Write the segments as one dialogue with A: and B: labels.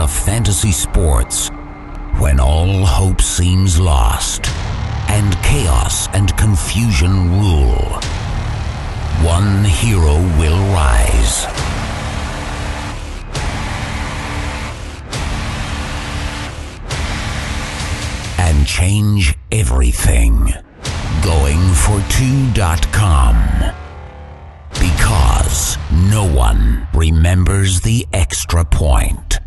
A: of fantasy sports. When all hope seems lost and chaos and confusion rule, one hero will rise. And change everything. GoingFor2.com. Because no one remembers the extra point.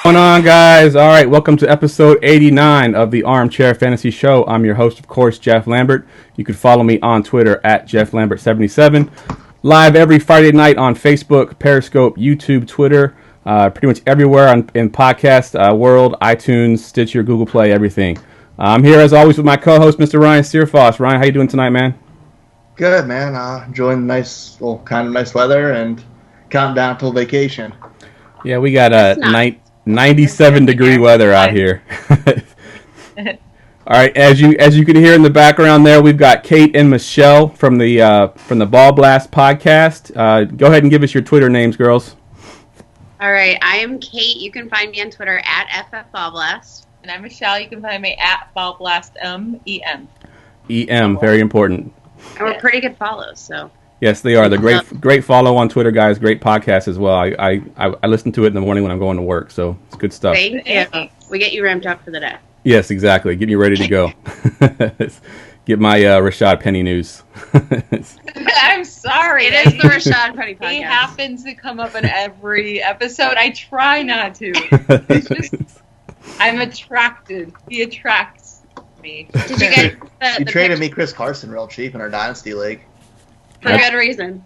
B: What's going on, guys? All right, welcome to episode 89 of the Armchair Fantasy Show. I'm your host, of course, Jeff Lambert. You can follow me on Twitter at JeffLambert77. Live every Friday night on Facebook, Periscope, YouTube, Twitter, pretty much everywhere in podcast world, iTunes, Stitcher, Google Play, everything. I'm here as always with my co-host, Mr. Ryan Searfoss. Ryan, how you doing tonight, man?
C: Good, man. Enjoying the nice weather and counting down till vacation.
B: Yeah, we got 97 degree weather out here. All right, as you can hear in the background there, we've got Kate and Michelle from the Ball Blast podcast. Go ahead and give us your Twitter names, girls.
D: All right, I am Kate. You can find me on Twitter at FFBallblast.
E: And I'm Michelle. You can find me at BallblastEM.
B: EM, very important.
D: And we're pretty good follows, so.
B: Yes, they are. They're great follow on Twitter, guys. Great podcast as well. I listen to it in the morning when I'm going to work, so it's good stuff.
D: Thank you. We get you ramped up for the day.
B: Yes, exactly. Get me ready to go. Get my Rashad Penny news.
E: I'm sorry.
D: It is the Rashad Penny podcast.
E: He happens to come up in every episode. I try not to. It's just, I'm attracted. He attracts me.
D: Did you get
C: You traded me Chris Carson real cheap in our Dynasty League.
D: For good reason.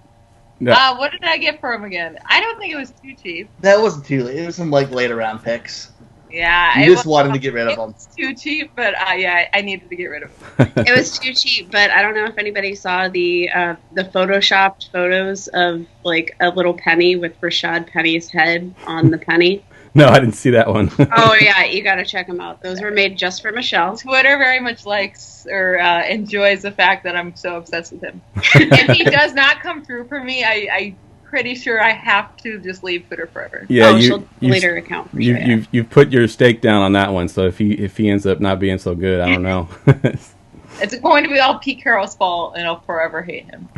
B: Yeah.
E: What did I get for him again? I don't think it was too cheap.
C: That wasn't too late. It was some later round picks.
E: Yeah.
C: You just wanted to get rid of them.
E: It was too cheap, but I needed to get rid of him.
D: It was too cheap, but I don't know if anybody saw the photoshopped photos of like a little penny with Rashad Penny's head on the penny.
B: No, I didn't see that one.
D: Oh, yeah, you got to check them out. Those were made just for Michelle.
E: Twitter very much likes or enjoys the fact that I'm so obsessed with him. If he does not come through for me, I'm pretty sure I have to just leave Twitter forever.
B: Yeah,
D: she'll delete her account. For sure,
B: you've put your stake down on that one, so if he ends up not being so good, I don't know.
E: It's going to be all Pete Carroll's fault, and I'll forever hate him.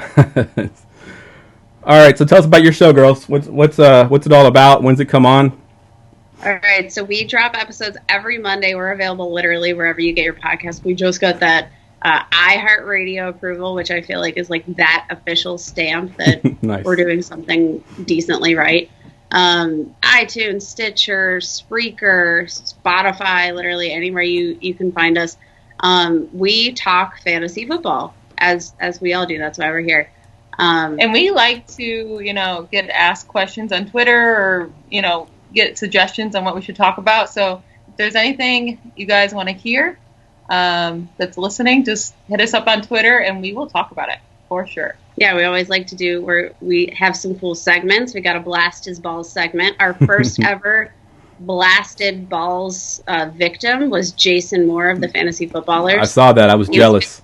B: All right, so tell us about your show, girls. What's it all about? When's it come on?
D: All right, so we drop episodes every Monday. We're available literally wherever you get your podcast. We just got that iHeartRadio approval, which I feel like is like that official stamp that
B: Nice.
D: We're doing something decently right. iTunes, Stitcher, Spreaker, Spotify, literally anywhere you can find us. We talk fantasy football, as we all do. That's why we're here.
E: And we like to, get asked questions on Twitter or, get suggestions on what we should talk about. So if there's anything you guys want to hear that's listening, just hit us up on Twitter and we will talk about it for sure.
D: Yeah, we always like to do where we have some cool segments. We got a Blast His Balls segment. Our first ever Blasted Balls victim was Jason Moore of the Fantasy Footballers.
B: I saw that. I was jealous.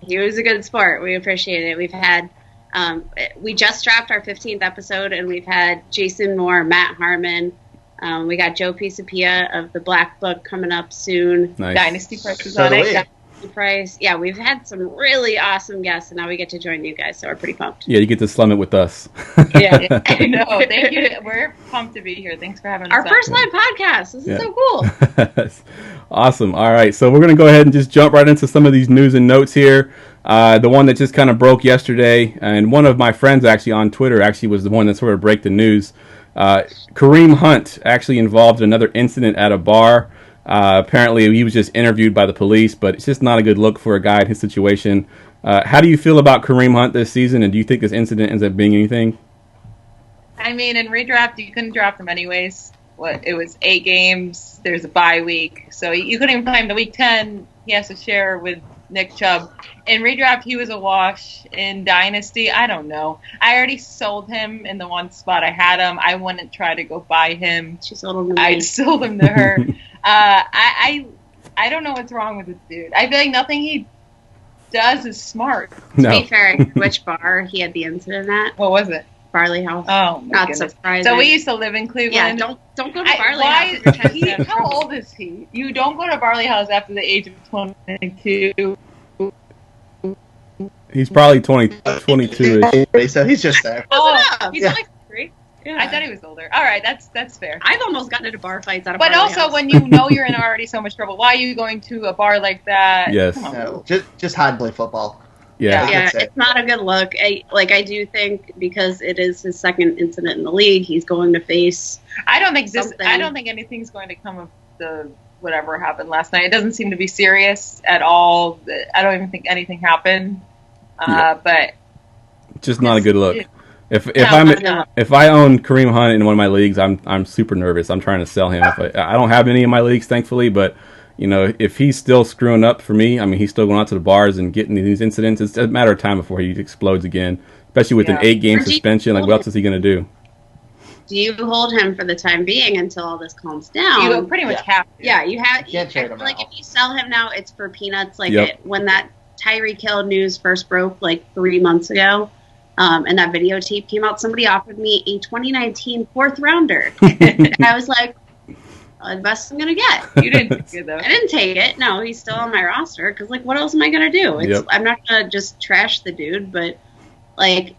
D: He was a good sport. We appreciate it. We've had we just dropped our 15th episode, and we've had Jason Moore, Matt Harmon. We got Joe Pisapia of the Black Book coming up soon.
B: Nice.
E: Dynasty prices
C: So
E: on
C: do
E: it.
D: Price. Yeah, we've had some really awesome guests, and now we get to join you guys, so we're pretty pumped.
B: Yeah, you get to slum it with us.
E: Yeah, I know. Thank you. We're pumped to be here. Thanks for having us.
D: Our first live podcast. This is so cool.
B: Awesome. All right, so we're going to go ahead and just jump right into some of these news and notes here. The one that just kind of broke yesterday, and one of my friends actually on Twitter actually was the one that sort of broke the news. Kareem Hunt actually involved in another incident at a bar. Apparently, he was just interviewed by the police, but it's just not a good look for a guy in his situation. How do you feel about Kareem Hunt this season, and do you think this incident ends up being anything?
E: I mean, in redraft, you couldn't draft him anyways. It was 8 games. There's a bye week, so you couldn't even play him the week 10. He has to share with Nick Chubb. In redraft, he was a wash. In Dynasty, I don't know. I already sold him in the one spot I had him. I wouldn't try to go buy him.
D: She sold him to me.
E: I sold him to her. I don't know what's wrong with this dude. I feel like nothing he does is smart.
B: No.
D: To be fair, which bar he had the incident at?
E: What was it?
D: Barley House.
E: Oh,
D: not
E: goodness.
D: Surprising.
E: So we used to live in Cleveland.
D: Yeah, don't go to Barley House. If you're trying to get in
E: How
D: trouble.
E: old is he? You don't go to Barley House after the age of 22.
B: He's probably 22-ish.
C: So he's just there.
D: He's
C: Yeah.
D: like 3. Yeah.
E: I thought he was older. All right, that's fair.
D: I've almost gotten into bar fights out of
E: But
D: Barley
E: also,
D: House.
E: when you know you're in already so much trouble, why are you going to a bar like that?
B: Yes.
E: Come on.
C: No, just hide and play football.
B: Yeah.
D: Yeah,
C: That's it.
D: it's not a good look. I do think because it is his second incident in the league, he's going to face.
E: I don't think
D: something.
E: I don't think anything's going to come of the whatever happened last night. It doesn't seem to be serious at all. I don't even think anything happened. But
B: Just not a good look. If
E: No.
B: if I own Kareem Hunt in one of my leagues, I'm super nervous. I'm trying to sell him. I don't have any in my leagues, thankfully, but you know, if he's still screwing up for me, I mean, he's still going out to the bars and getting these incidents. It's a matter of time before he explodes again, especially with an 8-game suspension. Like, what else is he going to do?
D: Do you hold him for the time being until all this calms down?
E: you pretty much have to.
D: Yeah, you have.
C: Can't trade him
D: like
C: now.
D: if you sell him now, it's for peanuts. Like
B: Yep.
D: when that Tyreek Hill news first broke, like 3 months ago, and that videotape came out, somebody offered me a 2019 4th rounder, and I was like, well, the best I'm gonna get.
E: You didn't take it though.
D: I didn't take it. No, he's still on my roster because, like, what else am I gonna do? It's,
B: Yep.
D: I'm not gonna just trash the dude, but like,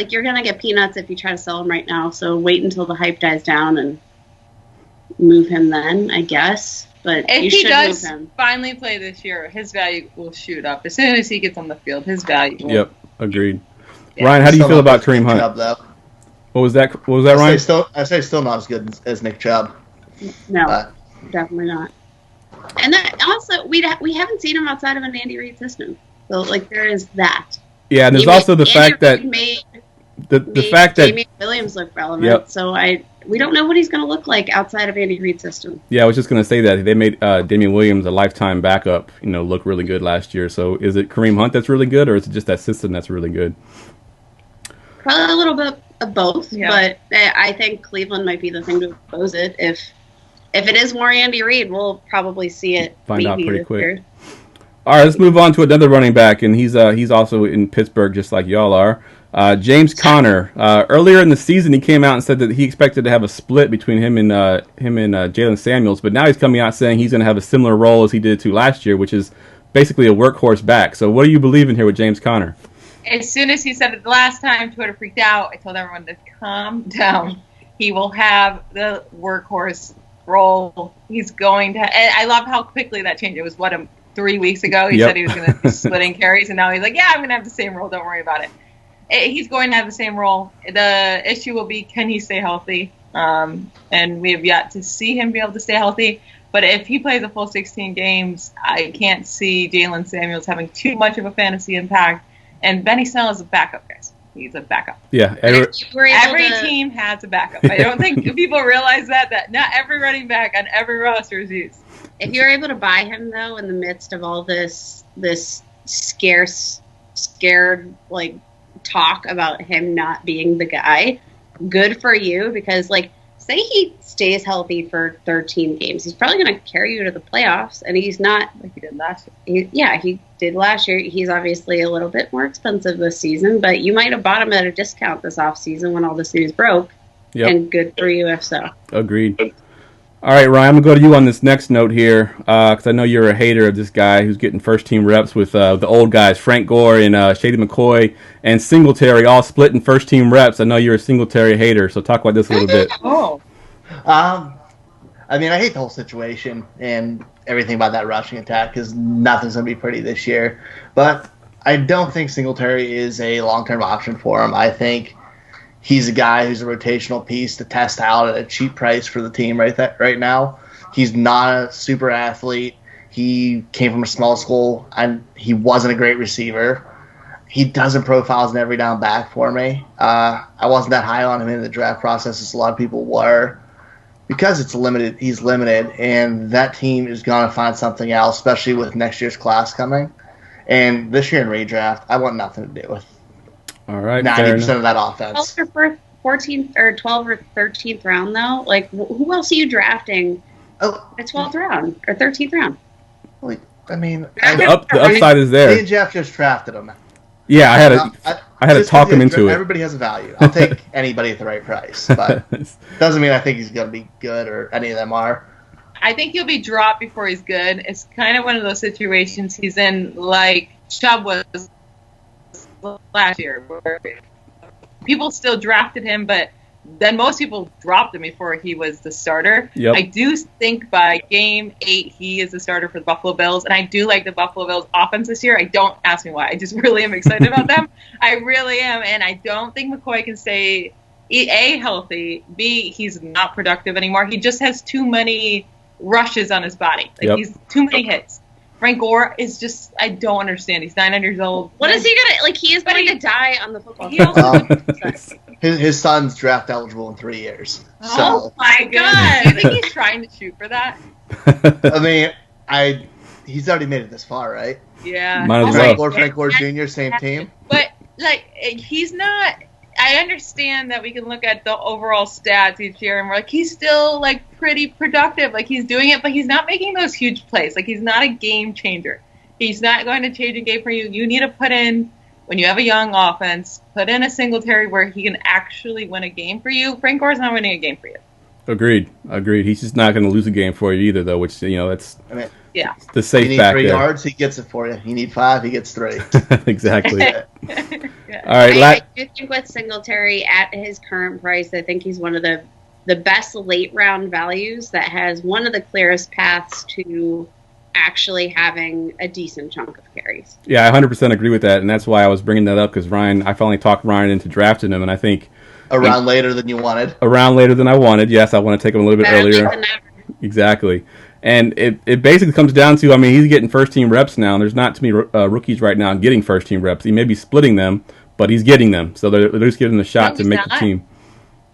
D: you're gonna get peanuts if you try to sell him right now. So wait until the hype dies down and move him then, I guess. But you
E: If he
D: should
E: does
D: move him.
E: finally play this year, his value will shoot up as soon as he gets on the field. His value. Will.
B: Yep, agreed.
E: Yeah.
B: Ryan, how do you
C: Still
B: feel
C: not
B: about
C: as good
B: Kareem
C: as
B: Hunt?
C: Chubb, though.
B: What was that, Ryan?
C: I say still not as good as Nick Chubb.
D: No, definitely not. And then also, we haven't seen him outside of an Andy Reid system. So like there is that.
B: Yeah, and there's also the fact that
D: made
B: the fact that
D: Damian Williams look relevant.
B: Yep.
D: So we don't know what he's going to look like outside of Andy Reid's system.
B: I was just going to say that they made Damian Williams a lifetime backup, look really good last year. So is it Kareem Hunt that's really good, or is it just that system that's really good?
D: Probably a little bit of both,
E: Yeah.
D: but I think Cleveland might be the thing to oppose it. If it is more Andy Reid, we'll probably see it.
B: Find out
D: maybe
B: pretty
D: this
B: quick.
D: year.
B: All right, let's move on to another running back, and he's also in Pittsburgh, just like y'all are. James Conner. Earlier in the season, he came out and said that he expected to have a split between him and Jalen Samuels, but now he's coming out saying he's going to have a similar role as he did to last year, which is basically a workhorse back. So what do you believe in here with James Conner?
E: As soon as he said it the last time, Twitter freaked out. I told everyone to calm down. He will have the workhorse role. He's going to. And I love how quickly that changed. It was 3 weeks ago. He said he was going to be splitting carries, and now he's like, "Yeah, I'm going to have the same role. Don't worry about it." He's going to have the same role. The issue will be, can he stay healthy? And we have yet to see him be able to stay healthy. But if he plays a full 16 games, I can't see Jalen Samuels having too much of a fantasy impact. And Benny Snell is a backup, guys. He's a backup.
B: Yeah,
D: If you were able
E: Every
D: to-
E: team has a backup. I don't think people realize that not every running back on every roster is used.
D: If you're able to buy him though, in the midst of all this scared like talk about him not being the guy, good for you, because like say he stays healthy for 13 games, he's probably going to carry you to the playoffs, and he's not
E: Like he did last year.
D: he did last year. He's obviously a little bit more expensive this season, but you might have bought him at a discount this offseason when all this news broke.
B: Yep.
D: And good for you if so.
B: Agreed. All right, Ryan, I'm going to go to you on this next note here because I know you're a hater of this guy who's getting first-team reps with the old guys, Frank Gore and Shady McCoy and Singletary, all splitting first-team reps. I know you're a Singletary hater, so talk about this a little bit.
C: I mean, I hate the whole situation and everything about that rushing attack because nothing's going to be pretty this year. But I don't think Singletary is a long-term option for him. I think he's a guy who's a rotational piece to test out at a cheap price for the team right now. He's not a super athlete. He came from a small school, and he wasn't a great receiver. He doesn't profile as an every down back for me. I wasn't that high on him in the draft process as a lot of people were. Because it's limited, he's limited, and that team is going to find something else, especially with next year's class coming. And this year in redraft, I want nothing to do with
B: all right,
C: 90% of that offense.
D: 14th or 12th or 13th round, though? Like, who else are you drafting at 12th round or 13th round?
C: Like, I mean,
B: the upside is there.
C: Me and Jeff just drafted him.
B: Yeah, I had to talk him into it.
C: Everybody has a value. I'll take anybody at the right price, but doesn't mean I think he's going to be good or any of them are.
E: I think he'll be dropped before he's good. It's kind of one of those situations he's in like Chubb was last year, where people still drafted him, but then most people dropped him before he was the starter.
B: Yep.
E: I do think by game 8 he is the starter for the Buffalo Bills, and I do like the Buffalo Bills offense this year. I don't ask me why. I just really am excited about them. I really am, and I don't think McCoy can stay A, healthy, B, he's not productive anymore. He just has too many rushes on his body. He's too many hits. Frank Gore is just, I don't understand. He's 9 years old.
D: What is he going to, like, he is going to die on the football
E: field.
C: His son's draft eligible in 3 years.
E: Oh, my God. Do you think he's trying to shoot for that?
C: I mean, he's already made it this far, right?
E: Yeah.
B: Might as well.
C: Frank Gore Jr., same team.
E: But, like, he's not, I understand that we can look at the overall stats each year and we're like, he's still, like, pretty productive. Like, he's doing it, but he's not making those huge plays. Like, he's not a game changer. He's not going to change a game for you. You need to put in, when you have a young offense, put in a Singletary where he can actually win a game for you. Frank Gore's not winning a game for you.
B: Agreed. He's just not going to lose a game for you either, though, which, that's the safe
C: you need
B: back
C: 3
B: there.
C: yards, he gets it for you. You need 5, he gets 3.
B: Exactly.
E: Yeah.
B: All right.
D: I do think with Singletary at his current price, I think he's one of the best late round values that has one of the clearest paths to actually having a decent chunk of carries.
B: Yeah, I 100% agree with that, and that's why I was bringing that up, because I finally talked Ryan into drafting him, and I think
C: around later than you wanted.
B: Around later than I wanted. Yes, I want to take him a little bit
D: Better
B: earlier.
D: late than never.
B: Exactly. And it basically comes down to, he's getting first-team reps now, and there's not too many rookies right now getting first-team reps. He may be splitting them, but he's getting them, so they're just giving him a shot to make the team.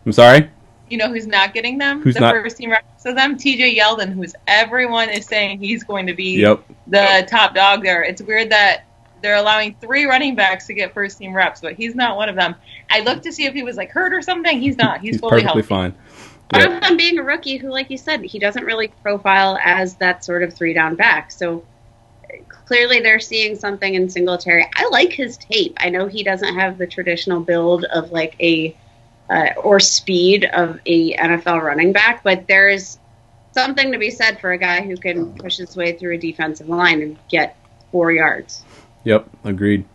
B: I'm sorry?
E: You know who's not getting them?
B: Who's not?
E: First team reps of them? TJ Yeldon, who's everyone is saying he's going to be
B: Yep.
E: the top dog there. It's weird that they're allowing 3 running backs to get first team reps, but he's not one of them. I looked to see if he was like hurt or something. He's not. He's fully
B: perfectly
E: healthy.
B: Fine.
D: Other
B: Yep.
D: than being a rookie who, like you said, he doesn't really profile as that sort of 3-down back. So clearly they're seeing something in Singletary. I like his tape. I know he doesn't have the traditional build of like or speed of a NFL running back, but there's something to be said for a guy who can push his way through a defensive line and get 4 yards.
B: Yep, agreed.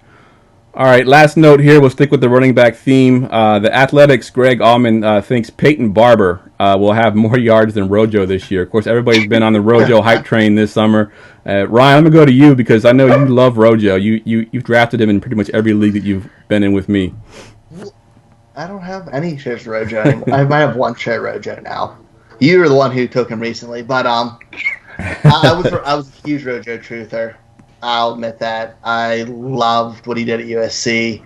B: All right, last note here. We'll stick with the running back theme. The Athletics' Greg Allman thinks Payton Barber will have more yards than Rojo this year. Of course, everybody's been on the Rojo hype train this summer. Ryan, I'm going to go to you because I know you love Rojo. You've drafted him in pretty much every league that you've been in with me.
C: I don't have any shares of Rojo anymore. I might have 1 share of Rojo now. You were the one who took him recently, but I was a huge Rojo truther. I'll admit that. I loved what he did at USC.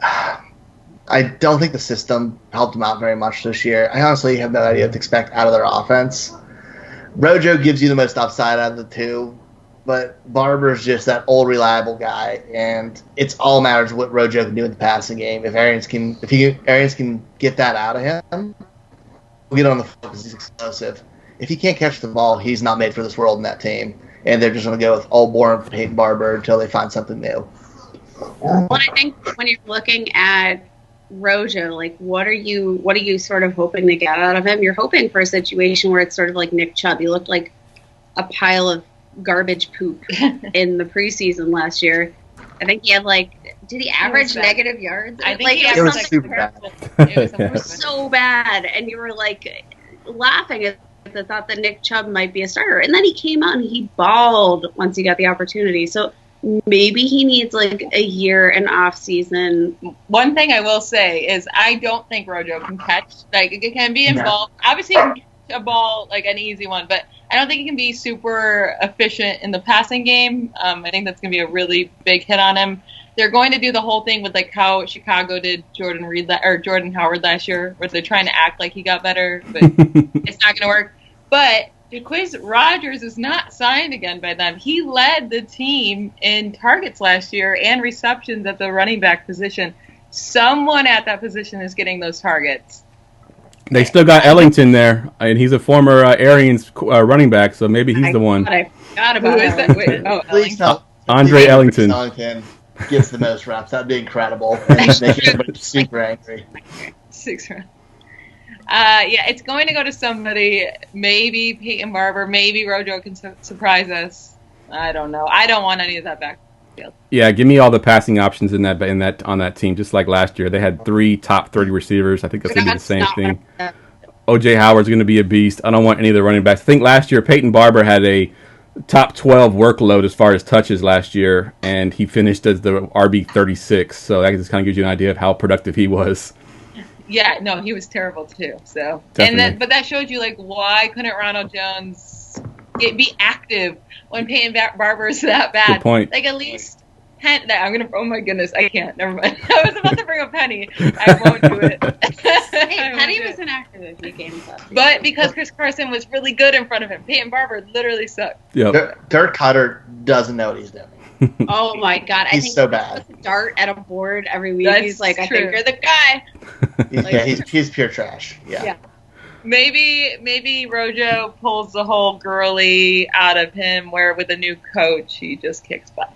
C: I don't think the system helped him out very much this year. I honestly have no idea what to expect out of their offense. Rojo gives you the most upside out of the two, but Barber's just that old reliable guy, and it's all matters what Rojo can do in the passing game. If Arians can get that out of him, we'll get on the field because he's explosive. If he can't catch the ball, he's not made for this world in that team. And they're just going to go with all boring Payton Barber until they find something new.
D: Well, I think when you're looking at Rojo, like, what are you sort of hoping to get out of him? You're hoping for a situation where it's sort of like Nick Chubb. He looked like a pile of garbage poop in the preseason last year. I think he had did he average negative yards?
E: I think
C: it was super bad.
E: It was
D: so bad, and you were laughing at the thought that Nick Chubb might be a starter, and then he came out and he balled once he got the opportunity. So maybe he needs a year and off season.
E: One thing I will say is I don't think Rojo can catch. It can be involved. No. Obviously, he can catch a ball an easy one, but I don't think he can be super efficient in the passing game. I think that's going to be a really big hit on him. They're going to do the whole thing with how Chicago did Jordan Howard last year, where they're trying to act like he got better, but it's not going to work. But Jacquizz Rodgers is not signed again by them. He led the team in targets last year and receptions at the running back position. Someone at that position is getting those targets.
B: They still got Ellington there, and he's a former Arians running back, so maybe he's the one.
D: I forgot about
E: Ellington.
B: Andre Ellington.
C: Ellington gets the most reps. That'd be incredible. And make everybody super angry.
E: 6 rounds. Yeah, it's going to go to somebody. Maybe Payton Barber. Maybe Rojo can surprise us. I don't know. I don't want any of that backfield.
B: Yeah, give me all the passing options on that team. Just like last year, they had 3 top 30 receivers. I think that's going to be the same thing. O.J. Howard's going to be a beast. I don't want any of the running backs. I think last year Payton Barber had a top 12 workload as far as touches last year, and he finished as the RB 36. So that just kind of gives you an idea of how productive he was.
E: Yeah, no, he was terrible too. So,
B: Definitely.
E: but that showed you why couldn't Ronald Jones be active when Payton Barber is that bad?
B: Good point.
E: At least oh my goodness, I can't. Never mind. I was about to bring up Penny. I won't do it.
D: Hey, Penny was inactive a few games last year.
E: But because Chris Carson was really good in front of him, Payton Barber literally sucked.
B: Yep.
C: Dirk Cutter doesn't know what he's doing.
D: Oh my God! I think
C: so bad.
D: He puts a dart at a board every week.
E: That's
D: he's like,
E: true.
D: I think you're the guy.
C: Yeah, he's pure trash. Yeah.
E: Maybe Rojo pulls the whole girly out of him, where with a new coach he just kicks butt.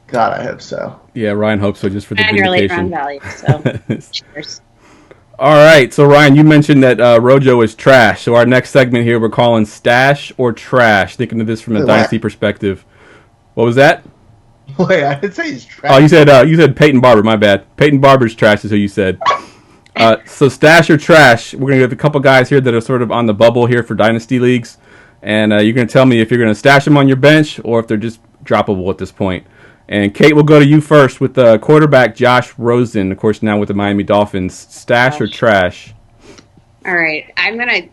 C: God, I hope so.
B: Yeah, Ryan hopes so, just for the
D: And your late round
B: vindication.
D: value. So, cheers.
B: All right, so Ryan, you mentioned that Rojo is trash. So our next segment here, we're calling Stash or Trash. Thinking of this from a Dynasty perspective. What was that?
C: Wait, I didn't say he's trash.
B: Oh, you said Payton Barber. My bad. Payton Barber's trash is who you said. So Stash or Trash, we're gonna have a couple guys here that are sort of on the bubble here for Dynasty leagues, and you're gonna tell me if you're gonna stash them on your bench or if they're just droppable at this point. And Kate, will go to you first with quarterback Josh Rosen, of course, now with the Miami Dolphins. Stash or trash?
D: All right. I'm going to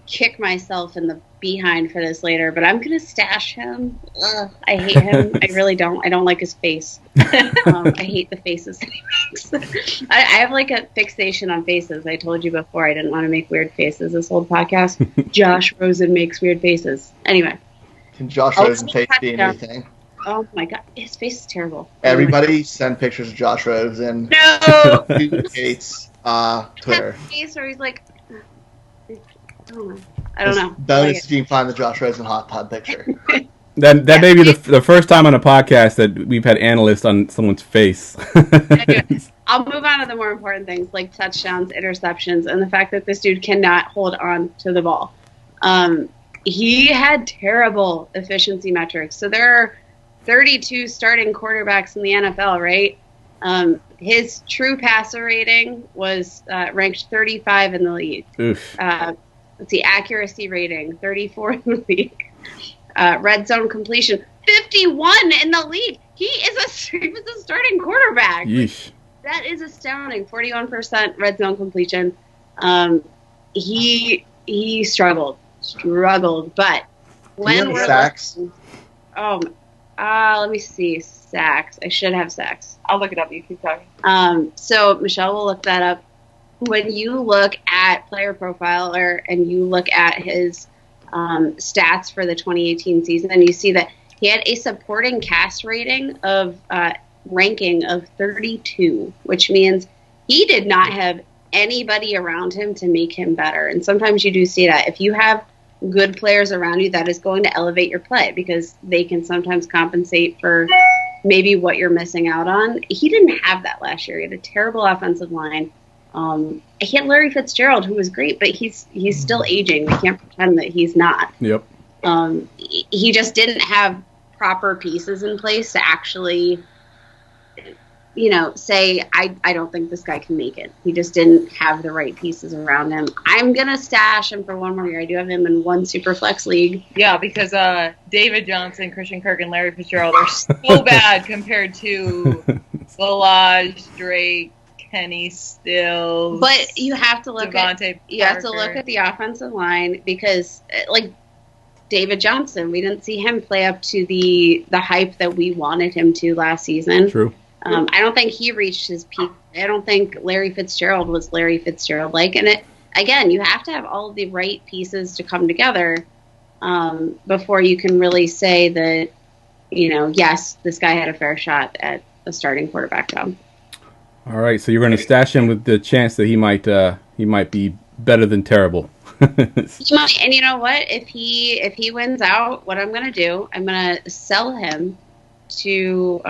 D: kick myself in the behind for this later, but I'm going to stash him. Ugh, I hate him. I really don't. I don't like his face. I hate the faces that he makes. I have a fixation on faces. I told you before I didn't want to make weird faces this whole podcast. Josh Rosen makes weird faces. Anyway.
C: Can Josh Rosen's face be anything?
D: Oh my God, his face is terrible.
C: Everybody send pictures of Josh Rosen.
D: No!
C: To Kate's Twitter.
D: Face where he's like, I don't know.
C: Bonus if you can find the Josh Rosen hot tub picture.
B: That may be the first time on a podcast that we've had analysts on someone's face.
D: Anyways, I'll move on to the more important things like touchdowns, interceptions, and the fact that this dude cannot hold on to the ball. He had terrible efficiency metrics. So there are 32 starting quarterbacks in the NFL, right? His true passer rating was ranked 35 in the league.
B: Oof.
D: Let's see, accuracy rating, 34 in the league. Red zone completion, 51 in the league. He was a starting quarterback.
B: Yeesh.
D: That is astounding. 41% red zone completion. He struggled, but when we're
C: sacks?
D: Let me see. Sacks. I should have sacks.
E: I'll look it up. You keep talking.
D: So Michelle will look that up. When you look at player profile and you look at his stats for the 2018 season, and you see that he had a supporting cast rating of ranking of 32, which means he did not have anybody around him to make him better. And sometimes you do see that. If you have good players around you, that is going to elevate your play because they can sometimes compensate for maybe what you're missing out on. He didn't have that last year. He had a terrible offensive line. He had Larry Fitzgerald, who was great, but he's still aging. We can't pretend that he's not.
B: Yep.
D: He just didn't have proper pieces in place to actually, say, I don't think this guy can make it. He just didn't have the right pieces around him. I'm going to stash him for one more year. I do have him in one super flex league.
E: Yeah, because David Johnson, Christian Kirk, and Larry Fitzgerald are so bad compared to Balaj, Drake, Kenny Stills.
D: But you have to look
E: Devonta
D: at the offensive line because, David Johnson, we didn't see him play up to the hype that we wanted him to last season.
B: True.
D: I don't think he reached his peak. I don't think Larry Fitzgerald was Larry Fitzgerald-like. And again, you have to have all the right pieces to come together before you can really say that, yes, this guy had a fair shot at a starting quarterback job.
B: All right, so you're going to stash him with the chance that he might be better than terrible.
D: He might, and you know what? If he wins out, what I'm going to do, I'm going to sell him to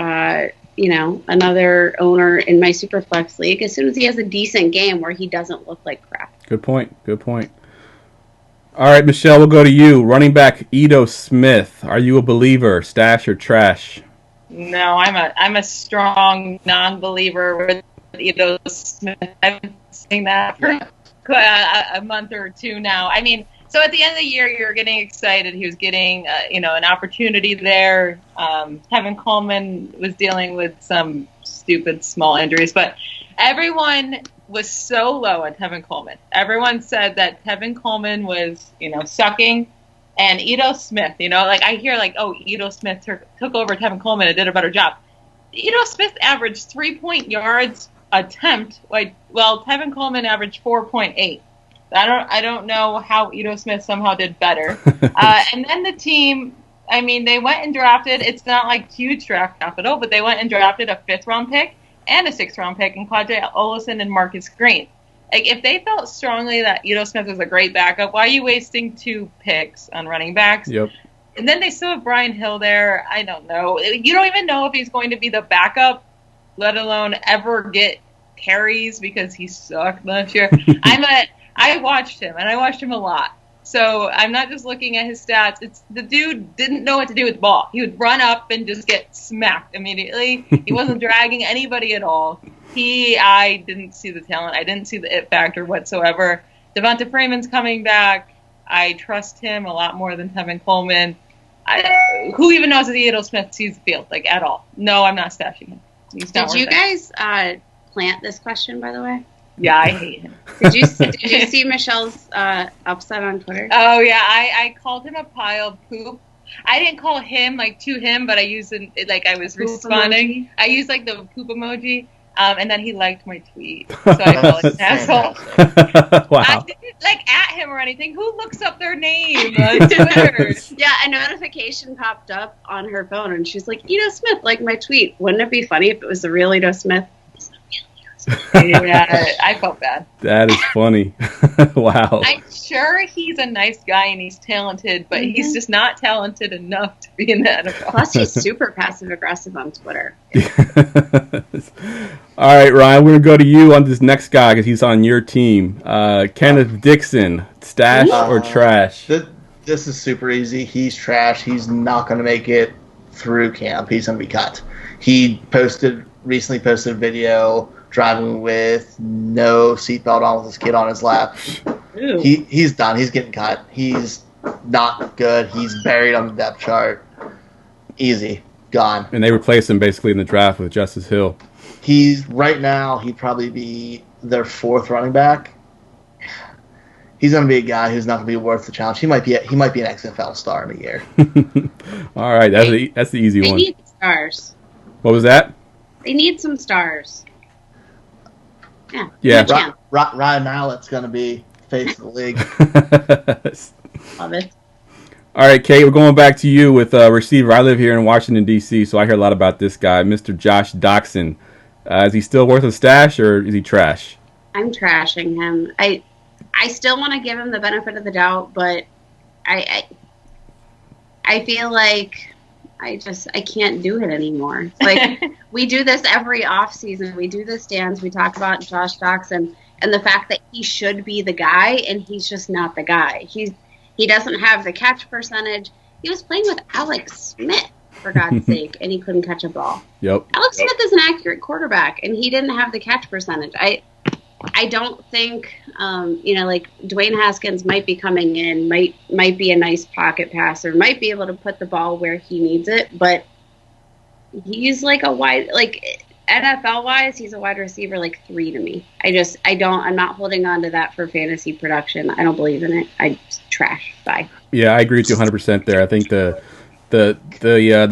D: another owner in my Superflex league as soon as he has a decent game where he doesn't look like crap. Good
B: point. All right, Michelle, we'll go to you. Running back Ito Smith. Are you a believer, stash or trash?
E: No, I'm a strong non-believer with Ito Smith. I've been saying that for a month or two now. I mean, so at the end of the year, you're getting excited. He was getting, an opportunity there. Tevin Coleman was dealing with some stupid small injuries, but everyone was so low on Tevin Coleman. Everyone said that Tevin Coleman was, sucking. And Ito Smith, I hear Ito Smith took over Tevin Coleman and did a better job. Ito Smith averaged 3 yards attempt, while Tevin Coleman averaged 4.8. I don't know how Ito Smith somehow did better. And then the team, they went and drafted. It's not like huge draft capital, but they went and drafted a 5th round pick and a 6th round pick in Quadre Olison and Marcus Green. If they felt strongly that Ito Smith was a great backup, why are you wasting 2 picks on running backs?
B: Yep.
E: And then they still have Brian Hill there. I don't know. You don't even know if he's going to be the backup, let alone ever get carries because he sucked last year. I watched him, and I watched him a lot. So I'm not just looking at his stats. It's the dude didn't know what to do with the ball. He would run up and just get smacked immediately. He wasn't dragging anybody at all. I didn't see the talent. I didn't see the it factor whatsoever. Devonta Freeman's coming back. I trust him a lot more than Tevin Coleman. Who even knows if Ito Smith sees the field, at all? No, I'm not stashing him.
D: Did you guys plant this question, by the way?
E: Yeah, I hate him.
D: Did you see Michelle's upset on Twitter?
E: Oh, yeah. I called him a pile of poop. I didn't call him, to him, but I used it, I was
D: poop
E: responding.
D: Emoji?
E: I used, the poop emoji. And then he liked my tweet. So I called him an asshole.
B: Wow.
E: I didn't, at him or anything. Who looks up their name on Twitter?
D: Yeah, a notification popped up on her phone, and she's like, Ito Smith liked my tweet. Wouldn't it be funny if it was the real Ito Smith?
E: Yeah, I felt bad.
B: That is funny. Wow.
E: I'm sure he's a nice guy and he's talented, but he's just not talented enough to be in the NFL.
D: Plus, he's super passive-aggressive on Twitter.
B: All right, Ryan, we're going to go to you on this next guy because he's on your team. Kenneth Dixon, stash or trash?
C: This is super easy. He's trash. He's not going to make it through camp. He's going to be cut. He recently posted a video driving with no seatbelt on with his kid on his lap. He's done. He's getting cut. He's not good. He's buried on the depth chart. Easy. Gone.
B: And they replaced him basically in the draft with Justice Hill.
C: Right now, he'd probably be their 4th running back. He's going to be a guy who's not going to be worth the challenge. He might be an XFL star in a year.
B: All right, that's the easy one.
D: They need stars.
B: What was that?
D: They need some stars.
B: Yeah.
C: Ryan Mallett's going to be face of the league.
D: Love it.
B: All right, Kate, we're going back to you with a receiver. I live here in Washington, D.C., so I hear a lot about this guy, Mr. Josh Doctson. Is he still worth a stash, or is he trash?
D: I'm trashing him. I still want to give him the benefit of the doubt, but I feel like I can't do it anymore. We do this every off season. We do this dance. We talk about Josh Doctson, and the fact that he should be the guy, and he's just not the guy. He doesn't have the catch percentage. He was playing with Alex Smith, for God's sake, and he couldn't catch a ball.
B: Yep.
D: Alex Smith is an accurate quarterback, and he didn't have the catch percentage. I don't think, like Dwayne Haskins might be coming in, might be a nice pocket passer, might be able to put the ball where he needs it, but he's like NFL wise, he's a wide receiver 3 to me. I'm not holding on to that for fantasy production. I don't believe in it. Trash. Bye.
B: Yeah, I agree with you 100% there. I think the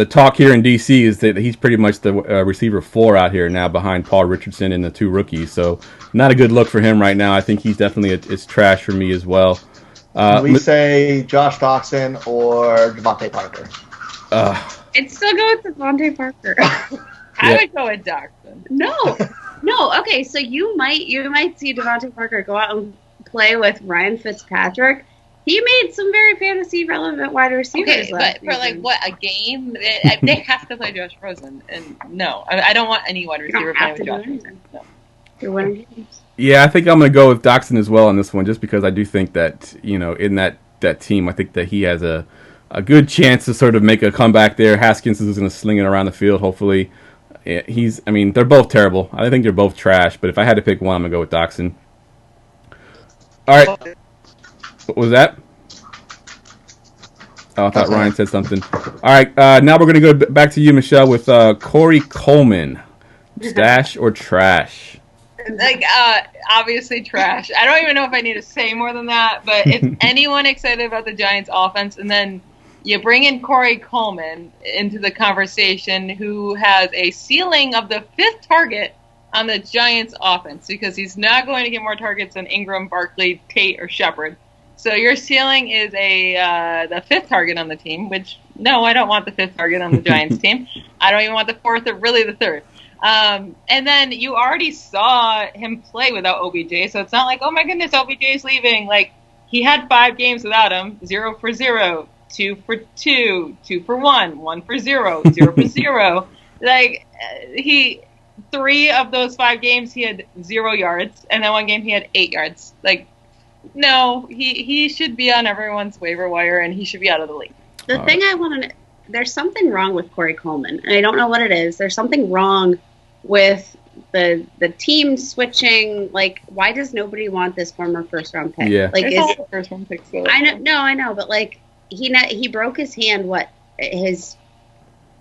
B: talk here in DC is that he's pretty much the receiver 4 out here now behind Paul Richardson and the 2 rookies. So not a good look for him right now. I think he's definitely it's trash for me as well.
C: We say Josh Doctson or Devonta Parker.
D: I'd still go with Devonta Parker.
E: I would go with Doctson.
D: No. Okay, so you might see Devonta Parker go out and play with Ryan Fitzpatrick. He made some very fantasy relevant wide receivers.
E: Okay, but for a game? They have to play Josh Rosen, and no, I don't want any wide receiver playing with Josh Rosen. No.
D: You're winning games.
B: Yeah, I think I'm going to go with Doctson as well on this one, just because I do think that in that team, I think that he has a good chance to sort of make a comeback there. Haskins is going to sling it around the field, hopefully. They're both terrible. I think they're both trash, but if I had to pick one, I'm going to go with Doctson. All right. What was that? Oh, I thought Ryan said something. All right, now we're going to go back to you, Michelle, with Corey Coleman. Stash or trash?
E: Obviously trash. I don't even know if I need to say more than that, but if anyone excited about the Giants offense, and then you bring in Corey Coleman into the conversation, who has a ceiling of the 5th target on the Giants offense, because he's not going to get more targets than Ingram, Barkley, Tate, or Shepard. So your ceiling is the 5th target on the team, which, no, I don't want the 5th target on the Giants team. I don't even want the 4th or really the 3rd. And then you already saw him play without OBJ, so it's not like, oh my goodness, OBJ's leaving. He had 5 games without him, 0 for 0, 2 for 2, 2 for 1, 1 for 0, 0 for 0. 3 of those 5 games he had 0 yards, and then 1 game he had 8 yards. No, he should be on everyone's waiver wire, and he should be out of the league.
D: The thing I want to know, there's something wrong with Corey Coleman, and I don't know what it is. There's something wrong with the team switching. Why does nobody want this former first-round pick?
B: Yeah.
E: First-round picks.
D: I know, but he broke his hand, his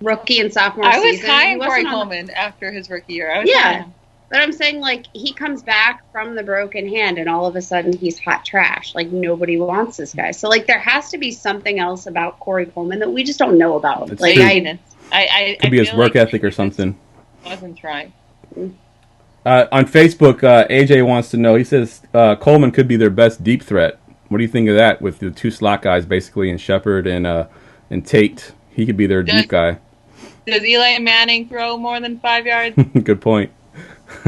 D: rookie and sophomore season.
E: I was high on Corey Coleman after his rookie year. I was high.
D: But I'm saying, he comes back from the broken hand, and all of a sudden he's hot trash. Nobody wants this guy. So, there has to be something else about Corey Coleman that we just don't know about.
B: Could be his work ethic or something.
E: Wasn't trying.
B: On Facebook, AJ wants to know, he says Coleman could be their best deep threat. What do you think of that with the 2 slot guys, basically, in Shepard and Tate? He could be their deep guy.
E: Does Eli Manning throw more than 5 yards?
B: Good point.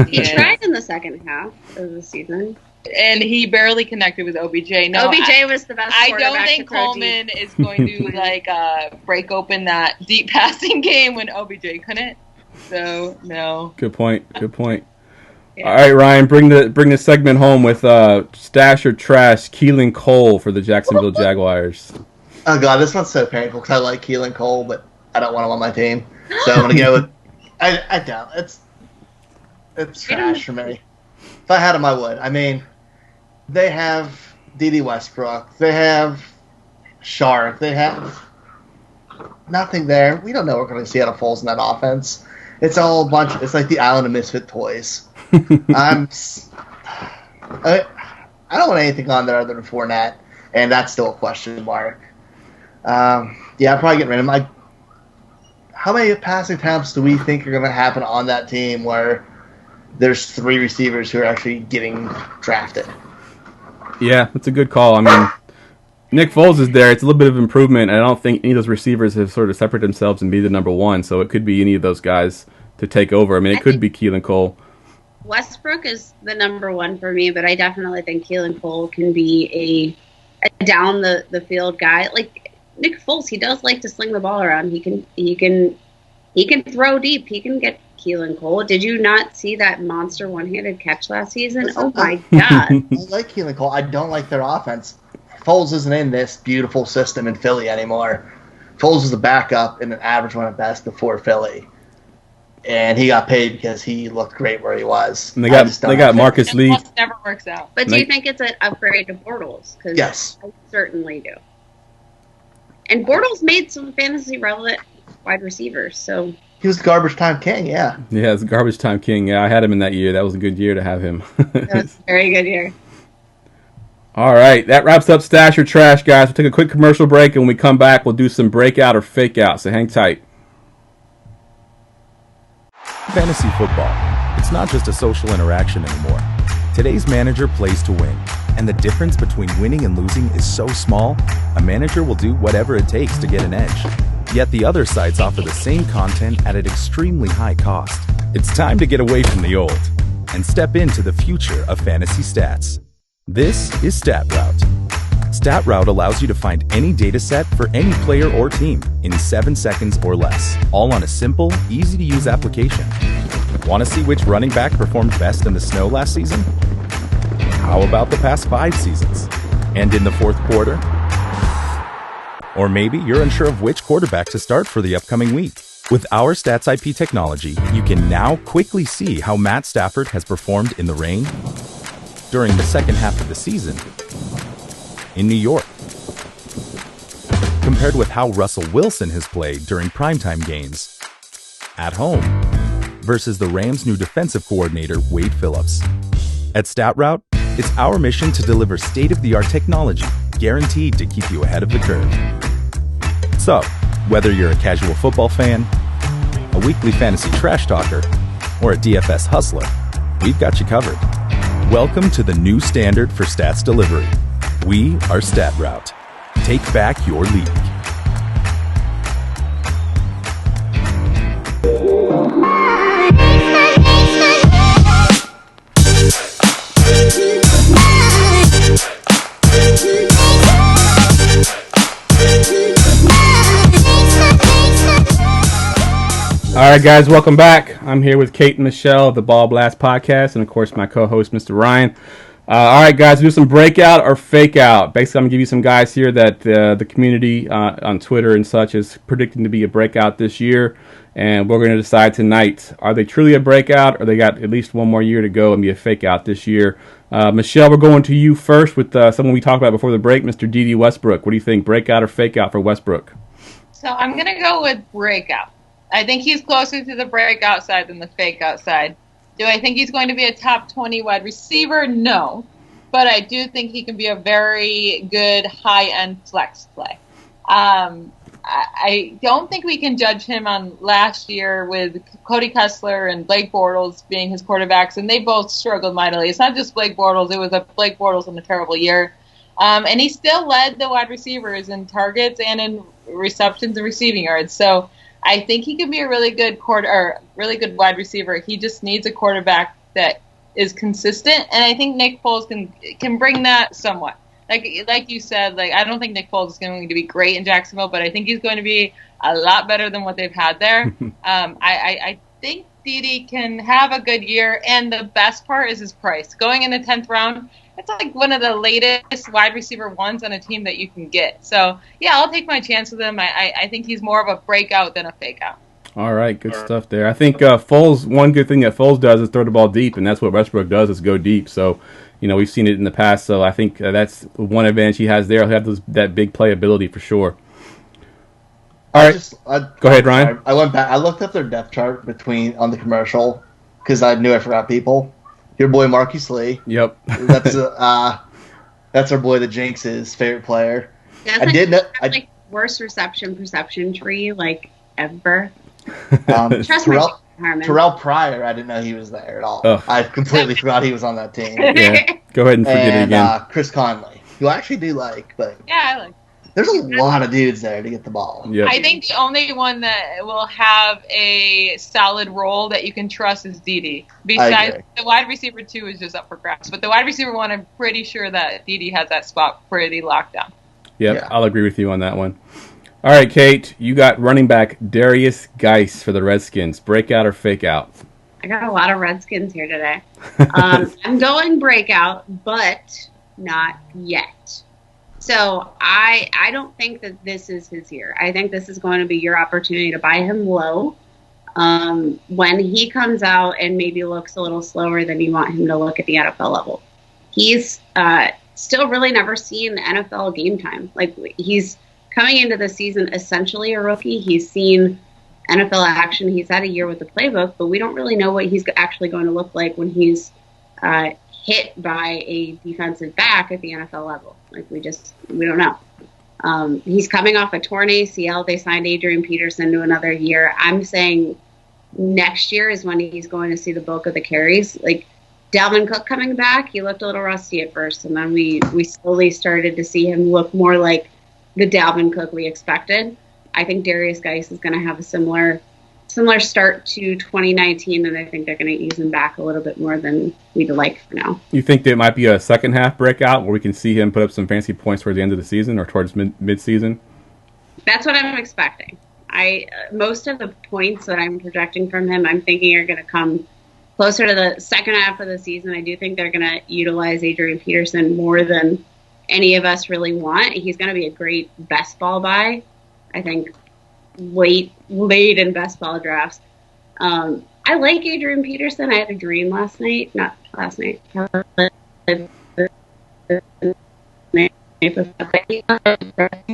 D: He tried in the second half of the season.
E: And he barely connected with OBJ. No,
D: OBJ was the best quarterback.
E: I don't think Coleman is going to break open that deep passing game when OBJ couldn't. So no.
B: Good point. Yeah. All right, Ryan, bring the segment home with stash or trash Keelan Cole for the Jacksonville Jaguars.
C: Oh god, this one's so painful because I like Keelan Cole, but I don't want him on my team. So I'm gonna go with I don't. It's trash for me. If I had him, I would. They have D.D. Westbrook. They have Shark. They have nothing there. We don't know what we're going to see out of Foles in that offense. It's all a bunch. It's like the Island of Misfit Toys. I don't want anything on there other than Fournette, and that's still a question mark. I'm probably getting rid of him. How many passing attempts do we think are going to happen on that team where there's 3 receivers who are actually getting drafted?
B: Yeah, that's a good call. Nick Foles is there. It's a little bit of improvement. I don't think any of those receivers have sort of separated themselves and be the number 1, so it could be any of those guys to take over. It could be Keelan Cole.
D: Westbrook is the number 1 for me, but I definitely think Keelan Cole can be a down the field guy. Nick Foles, he does like to sling the ball around. He can he can throw deep. He can get Keelan Cole. Did you not see that monster one-handed catch last season? Oh, my God.
C: I like Keelan Cole. I don't like their offense. Foles isn't in this beautiful system in Philly anymore. Foles was a backup and an average one at best before Philly. And he got paid because he looked great where he was.
B: And they got Marcus Lee.
E: It never works out.
D: But do you think it's an upgrade to Bortles?
C: Yes.
D: I certainly do. And Bortles made some fantasy-relevant wide receivers, so...
C: He was the garbage time king, yeah.
B: Yeah, it's garbage time king. Yeah, I had him in that year. That was a good year to have him.
D: That was a very good year.
B: All right, that wraps up Stash or Trash, guys. We'll take a quick commercial break, and when we come back, we'll do some breakout or fake out, so hang tight.
F: Fantasy football. It's not just a social interaction anymore. Today's manager plays to win, and the difference between winning and losing is so small, a manager will do whatever it takes to get an edge. Yet the other sites offer the same content at an extremely high cost. It's time to get away from the old and step into the future of fantasy stats. This is StatRoute. StatRoute allows you to find any data set for any player or team in 7 seconds or less, all on a simple, easy-to-use application. Want to see which running back performed best in the snow last season? How about the past 5 seasons? And in the fourth quarter? Or maybe you're unsure of which quarterback to start for the upcoming week. With our Stats IP technology, you can now quickly see how Matt Stafford has performed in the rain, during the second half of the season, in New York, compared with how Russell Wilson has played during primetime games, at home, versus the Rams' new defensive coordinator, Wade Phillips. At StatRoute, it's our mission to deliver state-of-the-art technology guaranteed to keep you ahead of the curve. So, whether you're a casual football fan, a weekly fantasy trash talker, or a DFS hustler, we've got you covered. Welcome to the new standard for stats delivery. We are StatRoute. Take back your league.
B: All right, guys, welcome back. I'm here with Kate and Michelle of the Ball Blast Podcast, and, of course, my co-host, Mr. Ryan. All right, guys, do some breakout or fake out. Basically, I'm going to give you some guys here that the community on Twitter and such is predicting to be a breakout this year, and we're going to decide tonight, are they truly a breakout, or they got at least one more year to go and be a fake out this year? Michelle, we're going to you first with someone we talked about before the break, Mr. D.D. Westbrook. What do you think, breakout or fake out for Westbrook?
E: So I'm going to go with breakout. I think he's closer to the breakout side than the fake out side. Do I think he's going to be a top 20 wide receiver? No. But I do think he can be a very good high-end flex play. I don't think we can judge him on last year with Cody Kessler and Blake Bortles being his quarterbacks, and they both struggled mightily. It's not just Blake Bortles. It was a Blake Bortles in a terrible year. And he still led the wide receivers in targets and in receptions and receiving yards. So I think he can be a really good really good wide receiver. He just needs a quarterback that is consistent, and I think Nick Foles can bring that somewhat. Like you said, I don't think Nick Foles is going to be great in Jacksonville, but I think he's going to be a lot better than what they've had there. I think Dede can have a good year, and the best part is his price. Going in the 10th round, it's like one of the latest wide receiver ones on a team that you can get. So, yeah, I'll take my chance with him. I think he's more of a breakout than a fake out.
B: All right, good stuff there. I think Foles, one good thing that Foles does is throw the ball deep, and that's what Westbrook does is go deep. So, we've seen it in the past. So I think that's one advantage he has there. He'll have that big playability for sure. All right, go ahead, Ryan.
C: I went back. I looked up their depth chart on the commercial because I knew I forgot people. Your boy Marquise Lee.
B: Yep.
C: That's our boy the Jinx's favorite player.
D: Worst reception perception tree ever.
C: Trust Terrell Pryor, I didn't know he was there at all. Oh. I completely forgot he was on that team.
B: Yeah. Go ahead and forget it again.
C: Chris Conley, who I actually do like, but
E: yeah, I like.
C: There's a lot of dudes there to get the ball.
B: Yep.
E: I think the only one that will have a solid role that you can trust is Dede. Besides, the wide receiver 2 is just up for grabs. But the wide receiver 1, I'm pretty sure that Dede has that spot pretty locked down.
B: Yep, yeah. I'll agree with you on that one. All right, Kate, you got running back Darius Geis for the Redskins. Breakout or fake out?
D: I got a lot of Redskins here today. I'm going breakout, but not yet. So I don't think that this is his year. I think this is going to be your opportunity to buy him low. When he comes out and maybe looks a little slower than you want him to look at the NFL level. He's still really never seen NFL game time. Like, he's coming into the season essentially a rookie. He's seen NFL action. He's had a year with the playbook, but we don't really know what he's actually going to look like when he's hit by a defensive back at the NFL level. Like, we don't know. He's coming off a torn ACL. They signed Adrian Peterson to another year. I'm saying next year is when he's going to see the bulk of the carries. Like, Dalvin Cook coming back, he looked a little rusty at first, and then we slowly started to see him look more like the Dalvin Cook we expected. I think Darius Geis is going to have a similar start to 2019, and I think they're going to ease him back a little bit more than we'd like for now.
B: You think there might be a second half breakout where we can see him put up some fancy points towards the end of the season or towards mid-season?
D: That's what I'm expecting. Most of the points that I'm projecting from him, I'm thinking are going to come closer to the second half of the season. I do think they're going to utilize Adrian Peterson more than any of us really want. He's going to be a great best ball buy. I think late in best ball drafts. I like Adrian Peterson. I had a dream last night. Not last night.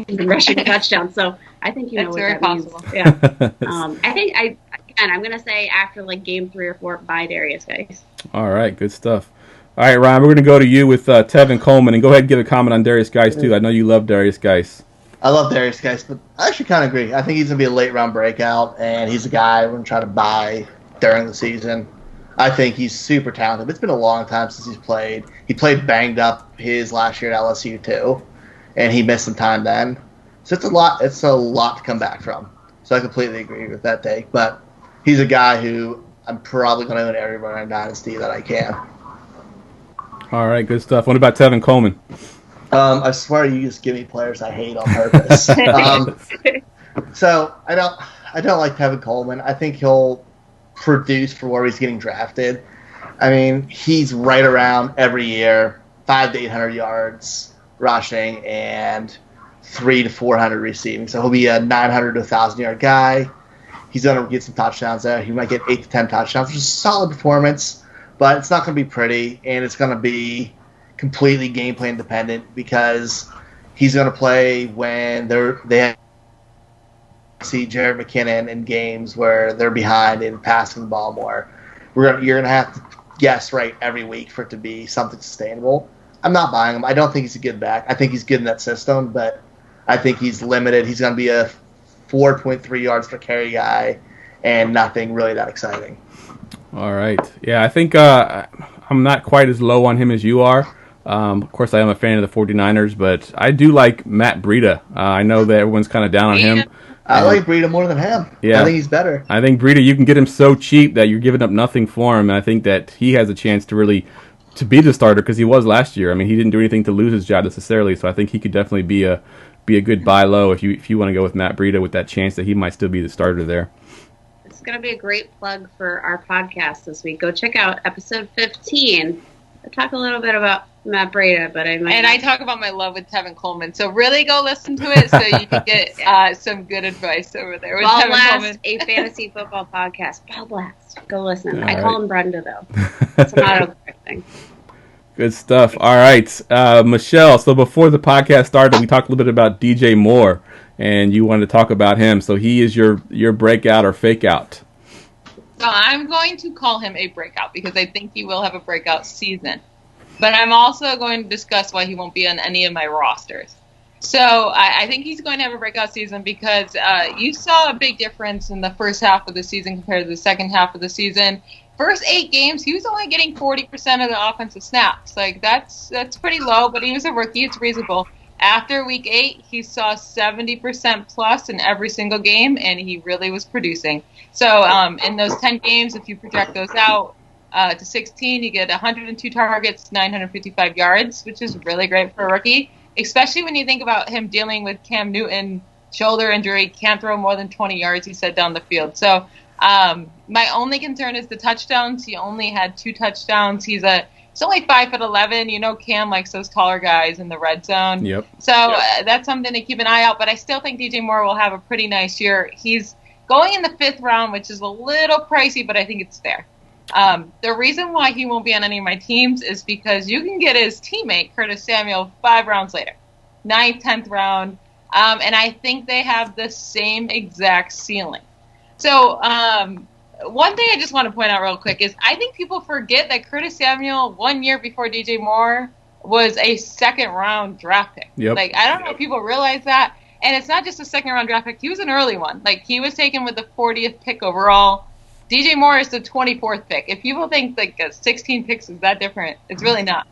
D: Rushing touchdown. So I think you know what that
E: possible.
D: means. Yeah. I'm going to say after like game 3 or 4, buy Darius Geis.
B: All right, good stuff. All right, Ryan, we're going to go to you with Tevin Coleman, and go ahead and give a comment on Darius Geis too. I know you love Darius Geis.
C: I love Darius Geis, but I actually kind of agree. I think he's going to be a late-round breakout, and he's a guy we're going to try to buy during the season. I think he's super talented. It's been a long time since he's played. He played banged up his last year at LSU, too, and he missed some time then. So it's a lot to come back from. So I completely agree with that take, but he's a guy who I'm probably going to own everywhere in Dynasty that I can.
B: All right, good stuff. What about Tevin Coleman?
C: I swear you just give me players I hate on purpose. So I don't like Tevin Coleman. I think he'll produce for where he's getting drafted. I mean, he's right around every year, 500 to 800 yards rushing and 300 to 400 receiving. So he'll be a 900 to 1,000 yard guy. He's going to get some touchdowns there. He might get 8 to 10 touchdowns, which is a solid performance, but it's not going to be pretty, and it's going to be completely game plan dependent because he's going to play when they see Jared McKinnon in games where they're behind and passing the ball more. You're going to have to guess right every week for it to be something sustainable. I'm not buying him. I don't think he's a good back. I think he's good in that system, but I think he's limited. He's going to be a 4.3 yards per carry guy and nothing really that exciting.
B: All right. Yeah, I think I'm not quite as low on him as you are. Of course, I am a fan of the 49ers, but I do like Matt Breida. I know that everyone's kind of down on him.
C: I like Breida more than him.
B: Yeah.
C: I think he's better.
B: I think Breida, you can get him so cheap that you're giving up nothing for him, and I think that he has a chance to really to be the starter because he was last year. I mean, he didn't do anything to lose his job necessarily, so I think he could definitely be a good buy low if you want to go with Matt Breida with that chance that he might still be the starter there.
D: It's going to be a great plug for our podcast this week. Go check out episode 15. I talk a little bit about Matt Breida, but I talk
E: about my love with Tevin Coleman. So really go listen to it so you can get some good advice over there. With
D: Ball
E: Tevin
D: Blast,
E: Coleman.
D: a fantasy football podcast. Ball Blast. Go listen.
B: All
D: I
B: right.
D: call him Brenda, though. It's an autocorrect thing.
B: Good stuff. All right, Michelle, so before the podcast started, we talked a little bit about DJ Moore, and you wanted to talk about him. So he is your breakout or fake out?
E: So I'm going to call him a breakout because I think he will have a breakout season. But I'm also going to discuss why he won't be on any of my rosters. So I think he's going to have a breakout season because you saw a big difference in the first half of the season compared to the second half of the season. First 8 games, he was only getting 40% of the offensive snaps. Like that's pretty low, but he was a rookie. It's reasonable. After week 8, he saw 70% plus in every single game, and he really was producing. So in those 10 games, if you project those out to 16, you get 102 targets, 955 yards, which is really great for a rookie, especially when you think about him dealing with Cam Newton shoulder injury, can't throw more than 20 yards, he said, down the field. So my only concern is the touchdowns. He only had 2 touchdowns. He's only 5'11". You know, Cam likes those taller guys in the red zone.
B: Yep.
E: So that's something to keep an eye out. But I still think DJ Moore will have a pretty nice year. He's going in the 5th round, which is a little pricey, but I think it's fair. The reason why he won't be on any of my teams is because you can get his teammate, Curtis Samuel, 5 rounds later. 9th, 10th round. And I think they have the same exact ceiling. So one thing I just want to point out real quick is I think people forget that Curtis Samuel, 1 year before DJ Moore, was a 2nd-round draft pick.
B: Yep.
E: Like, I don't know if people realize that. And it's not just a 2nd-round draft pick. He was an early one. Like, he was taken with the 40th pick overall. DJ Moore is the 24th pick. If people think, like, 16 picks is that different, it's really not.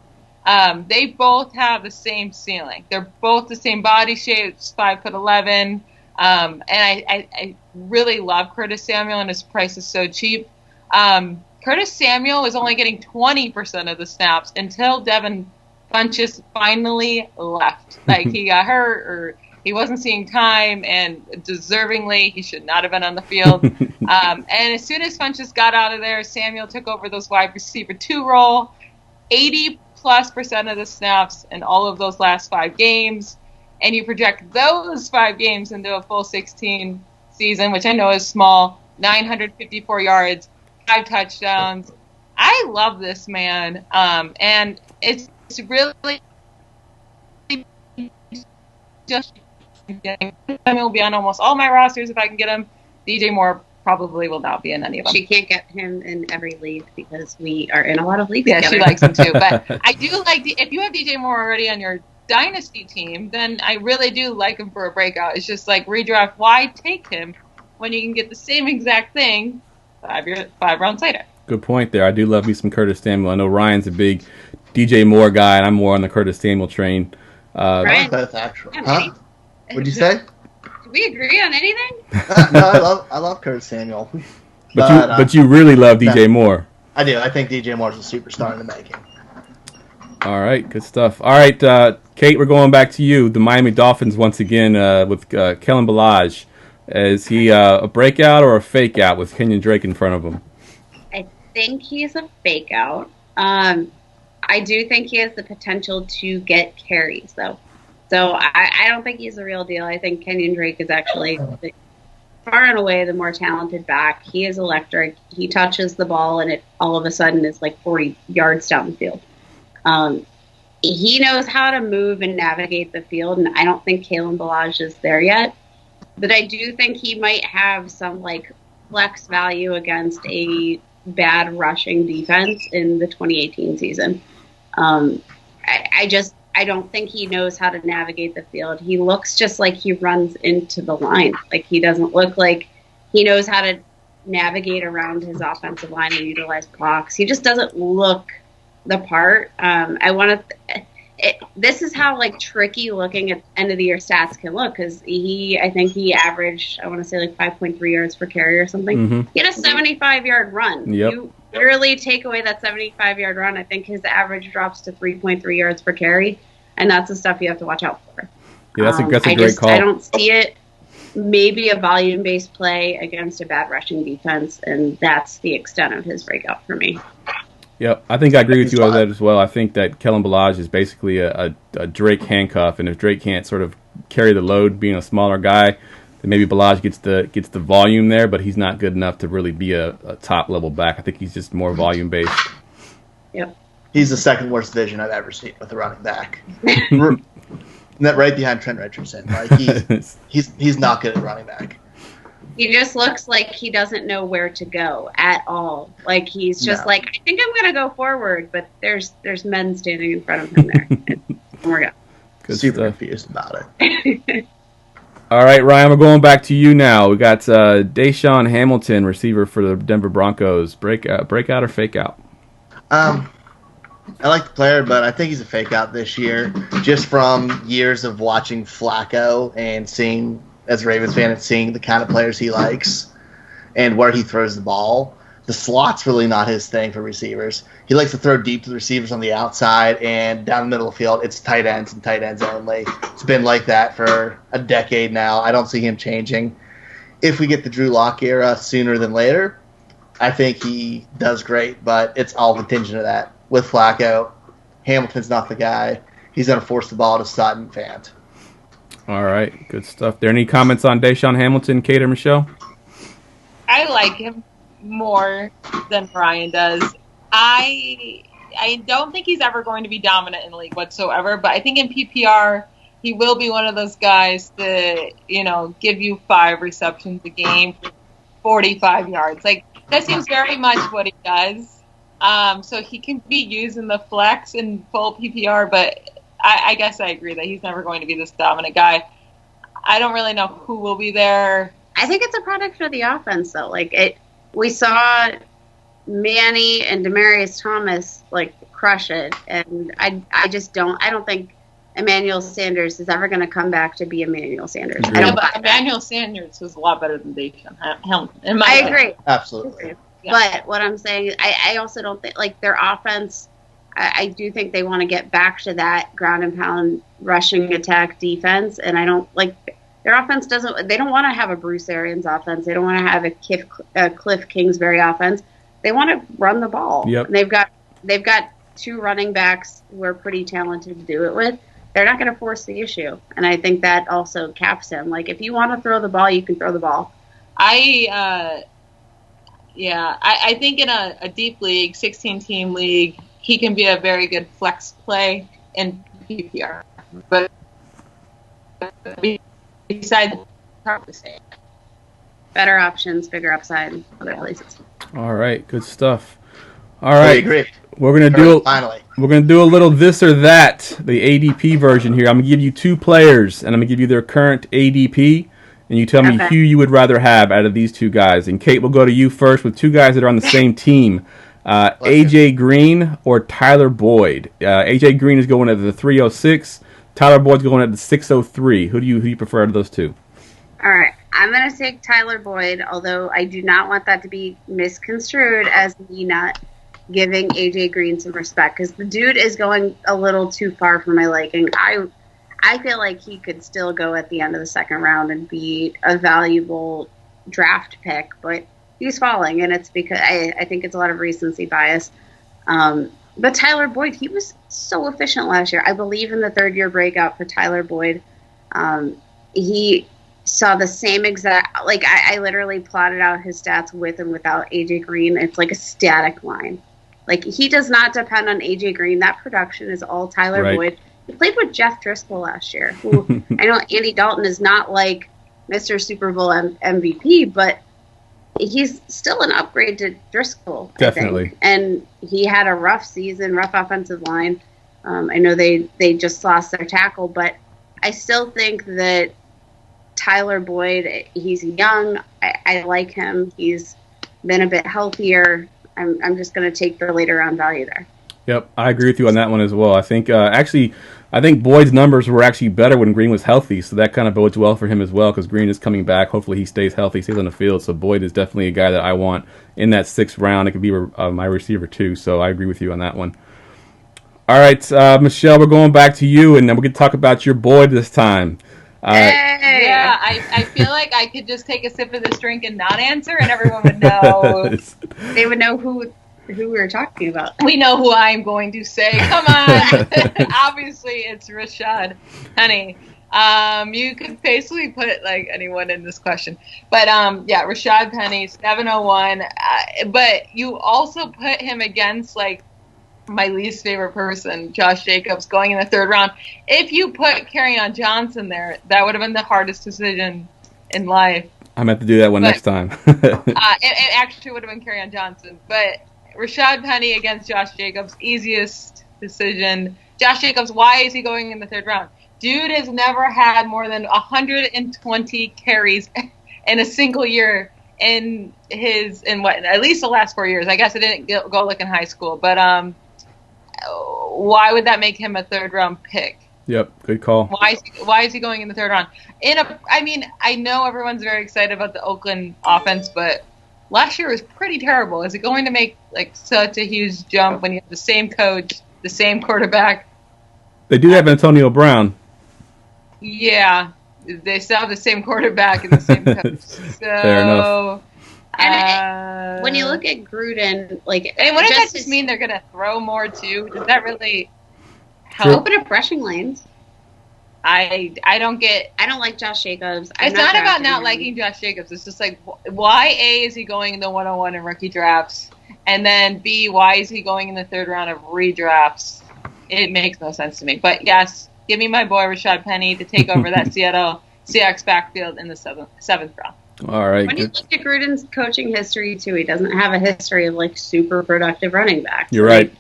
E: They both have the same ceiling. They're both the same body shapes, 5'11". And I really love Curtis Samuel, and his price is so cheap. Curtis Samuel was only getting 20% of the snaps until Devin Funchess finally left. Like, he got hurt or he wasn't seeing time, and deservingly, he should not have been on the field. And as soon as Funchess got out of there, Samuel took over those wide receiver 2 role, 80+% of the snaps in all of those last 5 games. And you project those 5 games into a full 16 season, which I know is small, 954 yards, 5 touchdowns. I love this man. And it's really just I will be on almost all my rosters if I can get him. DJ Moore probably will not be in any of them.
D: She can't get him in every league because we are in a lot of leagues
E: Yeah,
D: together.
E: she likes him too. But I do like, if you have DJ Moore already on your Dynasty team, then I really do like him for a breakout. It's just like redraft. Why take him when you can get the same exact thing 5 rounds later?
B: Good point there. I do love me some Curtis Samuel. I know Ryan's a big DJ Moore guy, and I'm more on the Curtis Samuel train.
C: Ryan, both actually. Huh? What'd you say?
D: Do we agree on anything?
C: No, I love Curtis Samuel.
B: But you really love DJ Moore.
C: I do. I think DJ Moore's a superstar in the making.
B: All right, good stuff. All right, Kate, we're going back to you. The Miami Dolphins once again with Kellen Ballage. Is he a breakout or a fake out with Kenyon Drake in front of him?
D: I think he's a fake out. I do think he has the potential to get carries, though. So I don't think he's the real deal. I think Kenyon Drake is actually far and away the more talented back. He is electric. He touches the ball, and it all of a sudden is like 40 yards down the field. He knows how to move and navigate the field, and I don't think Kalen Ballage is there yet. But I do think he might have some like flex value against a bad rushing defense in the 2018 season. I don't think he knows how to navigate the field. He looks just like he runs into the line. Like, he doesn't look like he knows how to navigate around his offensive line and utilize blocks. He just doesn't look the part. This is how like tricky looking at end of the year stats can look, because I think he averaged, I want to say like 5.3 yards per carry or something.
B: Mm-hmm.
D: He had a 75-yard run.
B: Yep.
D: You literally take away that 75-yard run, I think his average drops to 3.3 yards per carry, and that's the stuff you have to watch out for.
B: Yeah, that's a great call.
D: I don't see it. Maybe a volume-based play against a bad rushing defense, and that's the extent of his breakout for me.
B: Yep, I think I agree with you on that as well. I think that Kellen Ballage is basically a Drake handcuff, and if Drake can't sort of carry the load, being a smaller guy, then maybe Ballage gets the volume there, but he's not good enough to really be a top level back. I think he's just more volume based.
D: Yep.
C: He's the second worst vision I've ever seen with a running back. That right behind Trent Richardson. Like he's not good at running back.
D: He just looks like he doesn't know where to go at all. Like, he's just like, I think I'm going to go forward, but there's men standing in front of him there. And we're going.
B: Good
C: Super
B: stuff.
C: confused about it.
B: All right, Ryan, we're going back to you now. We got Deshawn Hamilton, receiver for the Denver Broncos. Breakout or fake out?
C: I like the player, but I think he's a fake out this year, just from years of watching Flacco and seeing, as a Ravens fan, and seeing the kind of players he likes and where he throws the ball. The slot's really not his thing for receivers. He likes to throw deep to the receivers on the outside, and down the middle of the field, it's tight ends and tight ends only. It's been like that for a decade now. I don't see him changing. If we get the Drew Lock era sooner than later, I think he does great, but it's all contingent of that. With Flacco, Hamilton's not the guy. He's going to force the ball to Sutton, Fant.
B: All right, good stuff. There any comments on Deshawn Hamilton, Kate or Michelle?
E: I like him more than Ryan does. I don't think he's ever going to be dominant in the league whatsoever, but I think in PPR he will be one of those guys that, give you 5 receptions a game for 45 yards. Like, that seems very much what he does. So he can be used in the flex in full PPR, but I guess I agree that he's never going to be this dominant guy. I don't really know who will be there.
D: I think it's a product of the offense, though. We saw Manny and Demaryius Thomas crush it, and I don't think Emmanuel Sanders is ever going to come back to be Emmanuel Sanders.
E: But Emmanuel Sanders was a lot better than Deshawn Hamilton.
D: I agree.
C: Absolutely.
D: Yeah. But what I'm saying is I also don't think their offense. I do think they want to get back to that ground and pound rushing attack defense, and I don't their offense doesn't. They don't want to have a Bruce Arians offense. They don't want to have a Cliff Kingsbury offense. They want to run the ball.
B: Yep.
D: And they've got 2 running backs who are pretty talented to do it with. They're not going to force the issue, and I think that also caps him. If you want to throw the ball, you can throw the ball.
E: I think in a deep league, 16-team league, he can be a very good flex play in PPR. But besides, probably say
D: better options, bigger upside, other places.
B: All right, good stuff. All right,
C: I agree.
B: We're gonna do a little this or that, the ADP version here. I'm gonna give you 2 players, and I'm gonna give you their current ADP, and you tell me who you would rather have out of these 2 guys. And Kate, we'll go to you first with 2 guys that are on the same team. AJ Green or Tyler Boyd. AJ Green is going at the 306. Tyler Boyd's going at the 603. Who do you prefer out of those 2?
D: All right. I'm going to take Tyler Boyd, although I do not want that to be misconstrued as me not giving AJ Green some respect, because the dude is going a little too far for my liking. I feel like he could still go at the end of the second round and be a valuable draft pick, but he's falling, and it's because I think it's a lot of recency bias. But Tyler Boyd, he was so efficient last year. I believe in the 3rd-year breakout for Tyler Boyd. He saw the same exact, I literally plotted out his stats with and without AJ Green. It's like a static line. He does not depend on AJ Green. That production is all Tyler Boyd. He played with Jeff Driscoll last year, who I know Andy Dalton is not like Mr. Super Bowl MVP, but he's still an upgrade to Driscoll.
B: Definitely.
D: I think. And he had a rough season, rough offensive line. I know they just lost their tackle, but I still think that Tyler Boyd, he's young. I like him. He's been a bit healthier. I'm just going to take the later round value there.
B: Yep, I agree with you on that one as well. I think I think Boyd's numbers were actually better when Green was healthy, so that kind of bodes well for him as well, because Green is coming back. Hopefully he stays healthy, stays on the field. So Boyd is definitely a guy that I want in that 6th round. It could be my receiver too, so I agree with you on that one. All right, Michelle, we're going back to you, and then we're going to talk about your Boyd this time.
D: Hey!
E: Yeah, I feel like I could just take a sip of this drink and not answer, and everyone would know.
D: They would know who we were talking about.
E: We know who I'm going to say. Come on. Obviously, it's Rashad Penny. You could basically put anyone in this question. But, Rashad Penny, 701. But you also put him against, my least favorite person, Josh Jacobs, going in the 3rd round. If you put Kerryon Johnson there, that would have been the hardest decision in life.
B: I meant to do that one next time.
E: It actually would have been Kerryon Johnson. But Rashad Penny against Josh Jacobs, easiest decision. Josh Jacobs, why is he going in the 3rd round? Dude has never had more than 120 carries in a single year at least the last 4 years. I guess it didn't go in high school, but why would that make him a 3rd round pick?
B: Yep, good call.
E: Why is he going in the 3rd round? I know everyone's very excited about the Oakland offense, but last year was pretty terrible. Is it going to make like such a huge jump when you have the same coach, the same quarterback?
B: They do have Antonio Brown.
E: Yeah, they still have the same quarterback and the same coach. So,
B: fair enough.
D: And when you look at Gruden, like,
E: and what does that just mean? They're going to throw more too? Does that really help?
D: Open up rushing lanes.
E: I don't
D: like Josh Jacobs.
E: It's not about not liking Josh Jacobs. It's just like, why A, is he going in the 101 in rookie drafts? And then B, why is he going in the third round of redrafts? It makes no sense to me. But yes, give me my boy Rashad Penny to take over that Seattle Seahawks backfield in the seventh round.
B: All right.
D: When you look at Gruden's coaching history too, he doesn't have a history of like super productive running backs.
B: You're right.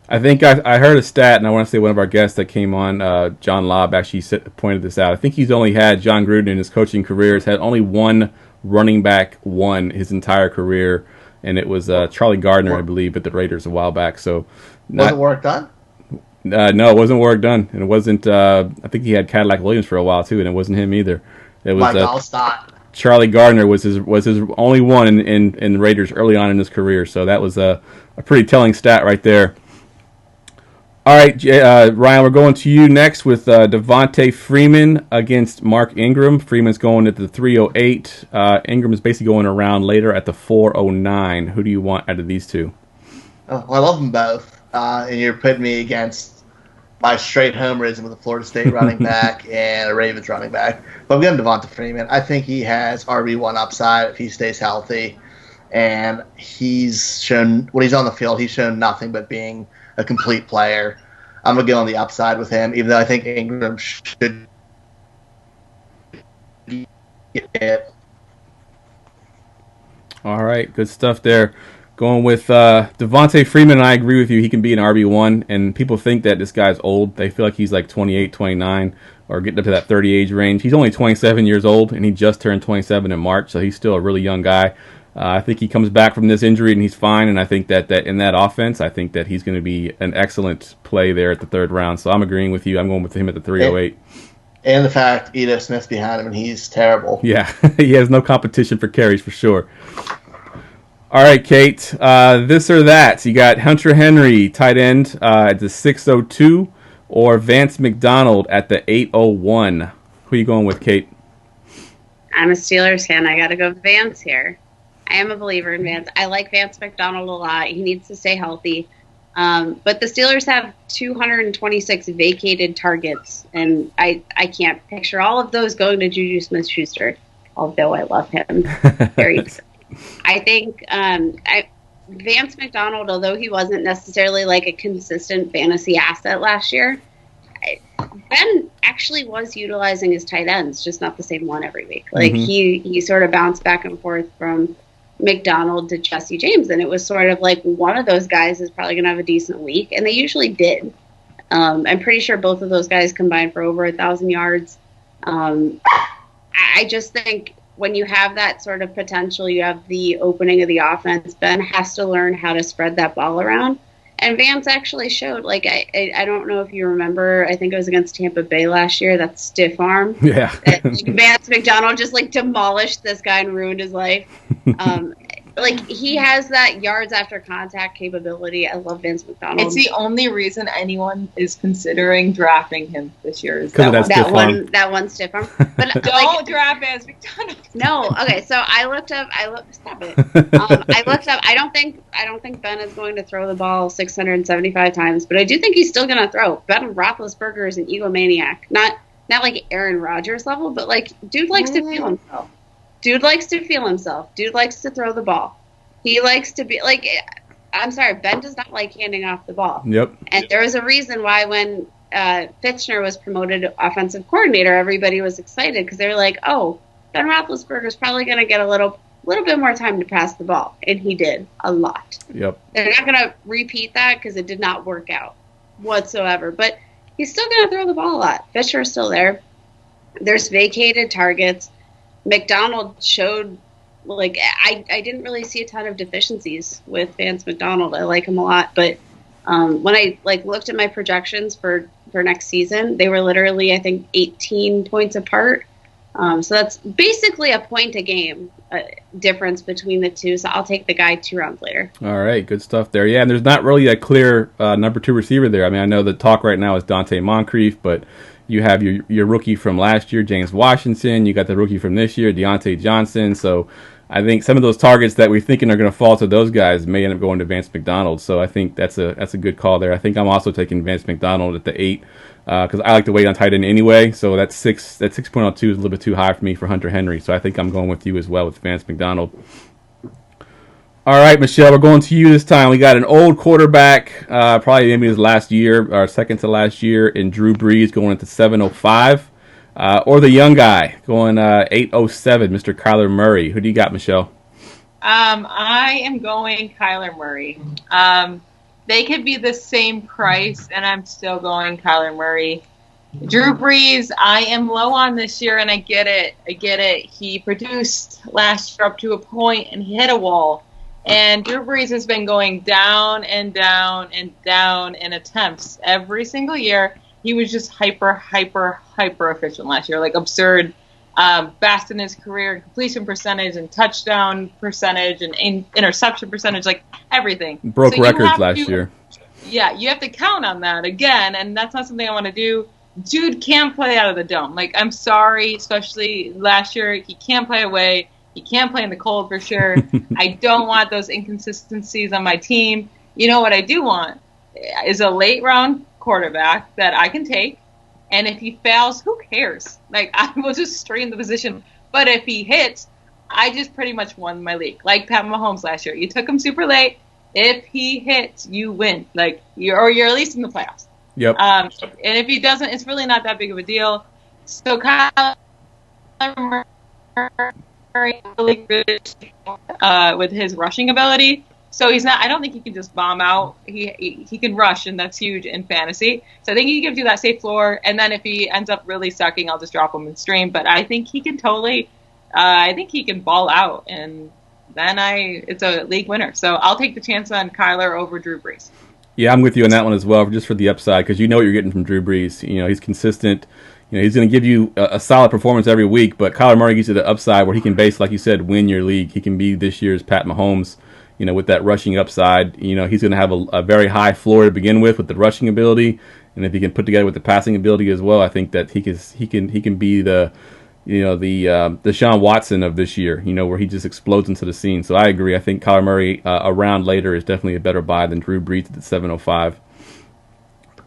B: I think I heard a stat, and I want to say one of our guests that came on, John Lobb, actually pointed this out. I think he's only had, John Gruden in his coaching career has had only one running back won his entire career, and it was Charlie Gardner, I believe, at the Raiders a while back. So,
C: wasn't work done?
B: No, it wasn't work done, and it wasn't. I think he had Cadillac Williams for a while too, and it wasn't him either. It was Charlie Gardner was his only one in the Raiders early on in his career. So that was a pretty telling stat right there. All right, Ryan, we're going to you next with Devonta Freeman against Mark Ingram. Freeman's going at the 308. Ingram is basically going around later at the 409. Who do you want out of these two?
C: Oh, I love them both. And you're putting me against my straight homerism with a Florida State running back and a Ravens running back. But I'm going Devonta Freeman. I think he has RB1 upside if he stays healthy. And he's shown, when he's on the field, he's shown nothing but being a complete player. I'm going to go on the upside with him, even though I think Ingram should get it.
B: All right, good stuff there. Going with Devonta Freeman, and I agree with you. He can be an RB1, and people think that this guy's old. They feel like he's like 28, 29, or getting up to that 30 age range. He's only 27 years old, and he just turned 27 in March, so he's still a really young guy. I think he comes back from this injury and he's fine, and I think that in that offense, I think that he's going to be an excellent play there at the third round. So I'm agreeing with you. I'm going with him at the 308.
C: And the fact Ito Smith's behind him and he's terrible.
B: Yeah, he has no competition for carries for sure. All right, Kate, this or that. So you got Hunter Henry, tight end, at the 602, or Vance McDonald at the 801. Who are you going with, Kate?
D: I'm a Steelers fan. I got to go Vance here. I am a believer in Vance. I like Vance McDonald a lot. He needs to stay healthy. But the Steelers have 226 vacated targets, and I can't picture all of those going to Juju Smith-Schuster, although I love him. I think Vance McDonald, although he wasn't necessarily like a consistent fantasy asset last year, Ben actually was utilizing his tight ends, just not the same one every week. Like he sort of bounced back and forth from McDonald to Jesse James, and it was sort of like one of those guys is probably going to have a decent week, and they usually did. I'm pretty sure both of those guys combined for over 1,000 yards. I just think when you have that sort of potential, you have the opening of the offense, Ben has to learn how to spread that ball around. And Vance actually showed, like, I don't know if you remember, I think it was against Tampa Bay last year, that stiff arm.
B: Yeah.
D: Vance McDonald just, like, demolished this guy and ruined his life. Like, he has that yards after contact capability. I love Vance McDonald.
E: It's the only reason anyone is considering drafting him this year. Is
B: that
D: one stiff arm. But
E: don't draft Vance McDonald.
D: No. Okay, so I looked up. Stop it. I looked up. I don't think Ben is going to throw the ball 675 times, but I do think he's still going to throw. Ben Roethlisberger is an egomaniac. Not like Aaron Rodgers level, but like dude likes to feel himself. Dude likes to feel himself. Dude likes to throw the ball. He likes to be like, I'm sorry, Ben does not like handing off the ball.
B: Yep.
D: And there was a reason why when Fitchner was promoted offensive coordinator, everybody was excited because they were like, oh, Ben Roethlisberger is probably going to get a little bit more time to pass the ball. And he did a lot.
B: Yep.
D: They're not going to repeat that because it did not work out whatsoever. But he's still going to throw the ball a lot. Fitchner is still there. There's vacated targets. McDonald showed, like, I didn't really see a ton of deficiencies with Vance McDonald. I like him a lot, but when I looked at my projections for next season, they were literally, I think, 18 points apart. So that's basically a point a game difference between the two. So I'll take the guy 2 rounds later.
B: All right, good stuff there. Yeah, and there's not really a clear number 2 receiver there. I mean, I know the talk right now is Dante Moncrief, but you have your rookie from last year, James Washington. You got the rookie from this year, Deontay Johnson. So I think some of those targets that we're thinking are going to fall to those guys may end up going to Vance McDonald. So I think that's a good call there. I think I'm also taking Vance McDonald at the 8 because I like to wait on tight end anyway. So that 6.02 is a little bit too high for me for Hunter Henry. So I think I'm going with you as well with Vance McDonald. All right, Michelle, we're going to you this time. We got an old quarterback, probably maybe his last year or second to last year, in Drew Brees going into 705. Or the young guy going 807, Mr. Kyler Murray. Who do you got, Michelle?
E: I am going Kyler Murray. They could be the same price, and I'm still going Kyler Murray. Drew Brees, I am low on this year, and I get it. He produced last year up to a point, and he hit a wall. And Drew Brees has been going down and down and down in attempts every single year. He was just hyper efficient last year, like absurd. Best in his career, completion percentage and touchdown percentage and interception percentage, like everything.
B: Broke records last year.
E: Yeah, you have to count on that again, and that's not something I want to do. Dude can't play out of the dome. Like, I'm sorry, especially last year, he can't play away. He can't play in the cold for sure. I don't want those inconsistencies on my team. You know what I do want is a late round quarterback that I can take. And if he fails, who cares? Like, I will just straighten the position. But if he hits, I just pretty much won my league. Like Pat Mahomes last year. You took him super late. If he hits, you win. Like, you're at least in the playoffs.
B: Yep.
E: And if he doesn't, it's really not that big of a deal. So Kyler Murray really good with his rushing ability. So he's not. I don't think he can just bomb out. He can rush, and that's huge in fantasy. So I think he gives you that safe floor. And then if he ends up really sucking, I'll just drop him in stream. But I think he can totally. I think he can ball out, and then it's a league winner. So I'll take the chance on Kyler over Drew Brees.
B: Yeah, I'm with you on that one as well, just for the upside, because you know what you're getting from Drew Brees. You know, he's consistent. You know, he's going to give you a solid performance every week, but Kyler Murray gives you the upside where he can like you said, win your league. He can be this year's Pat Mahomes. You know, with that rushing upside, you know, he's going to have a very high floor to begin with the rushing ability, and if he can put together with the passing ability as well, I think that he can be the Deshaun Watson of this year. You know, where he just explodes into the scene. So I agree. I think Kyler Murray a round later is definitely a better buy than Drew Brees at the 705.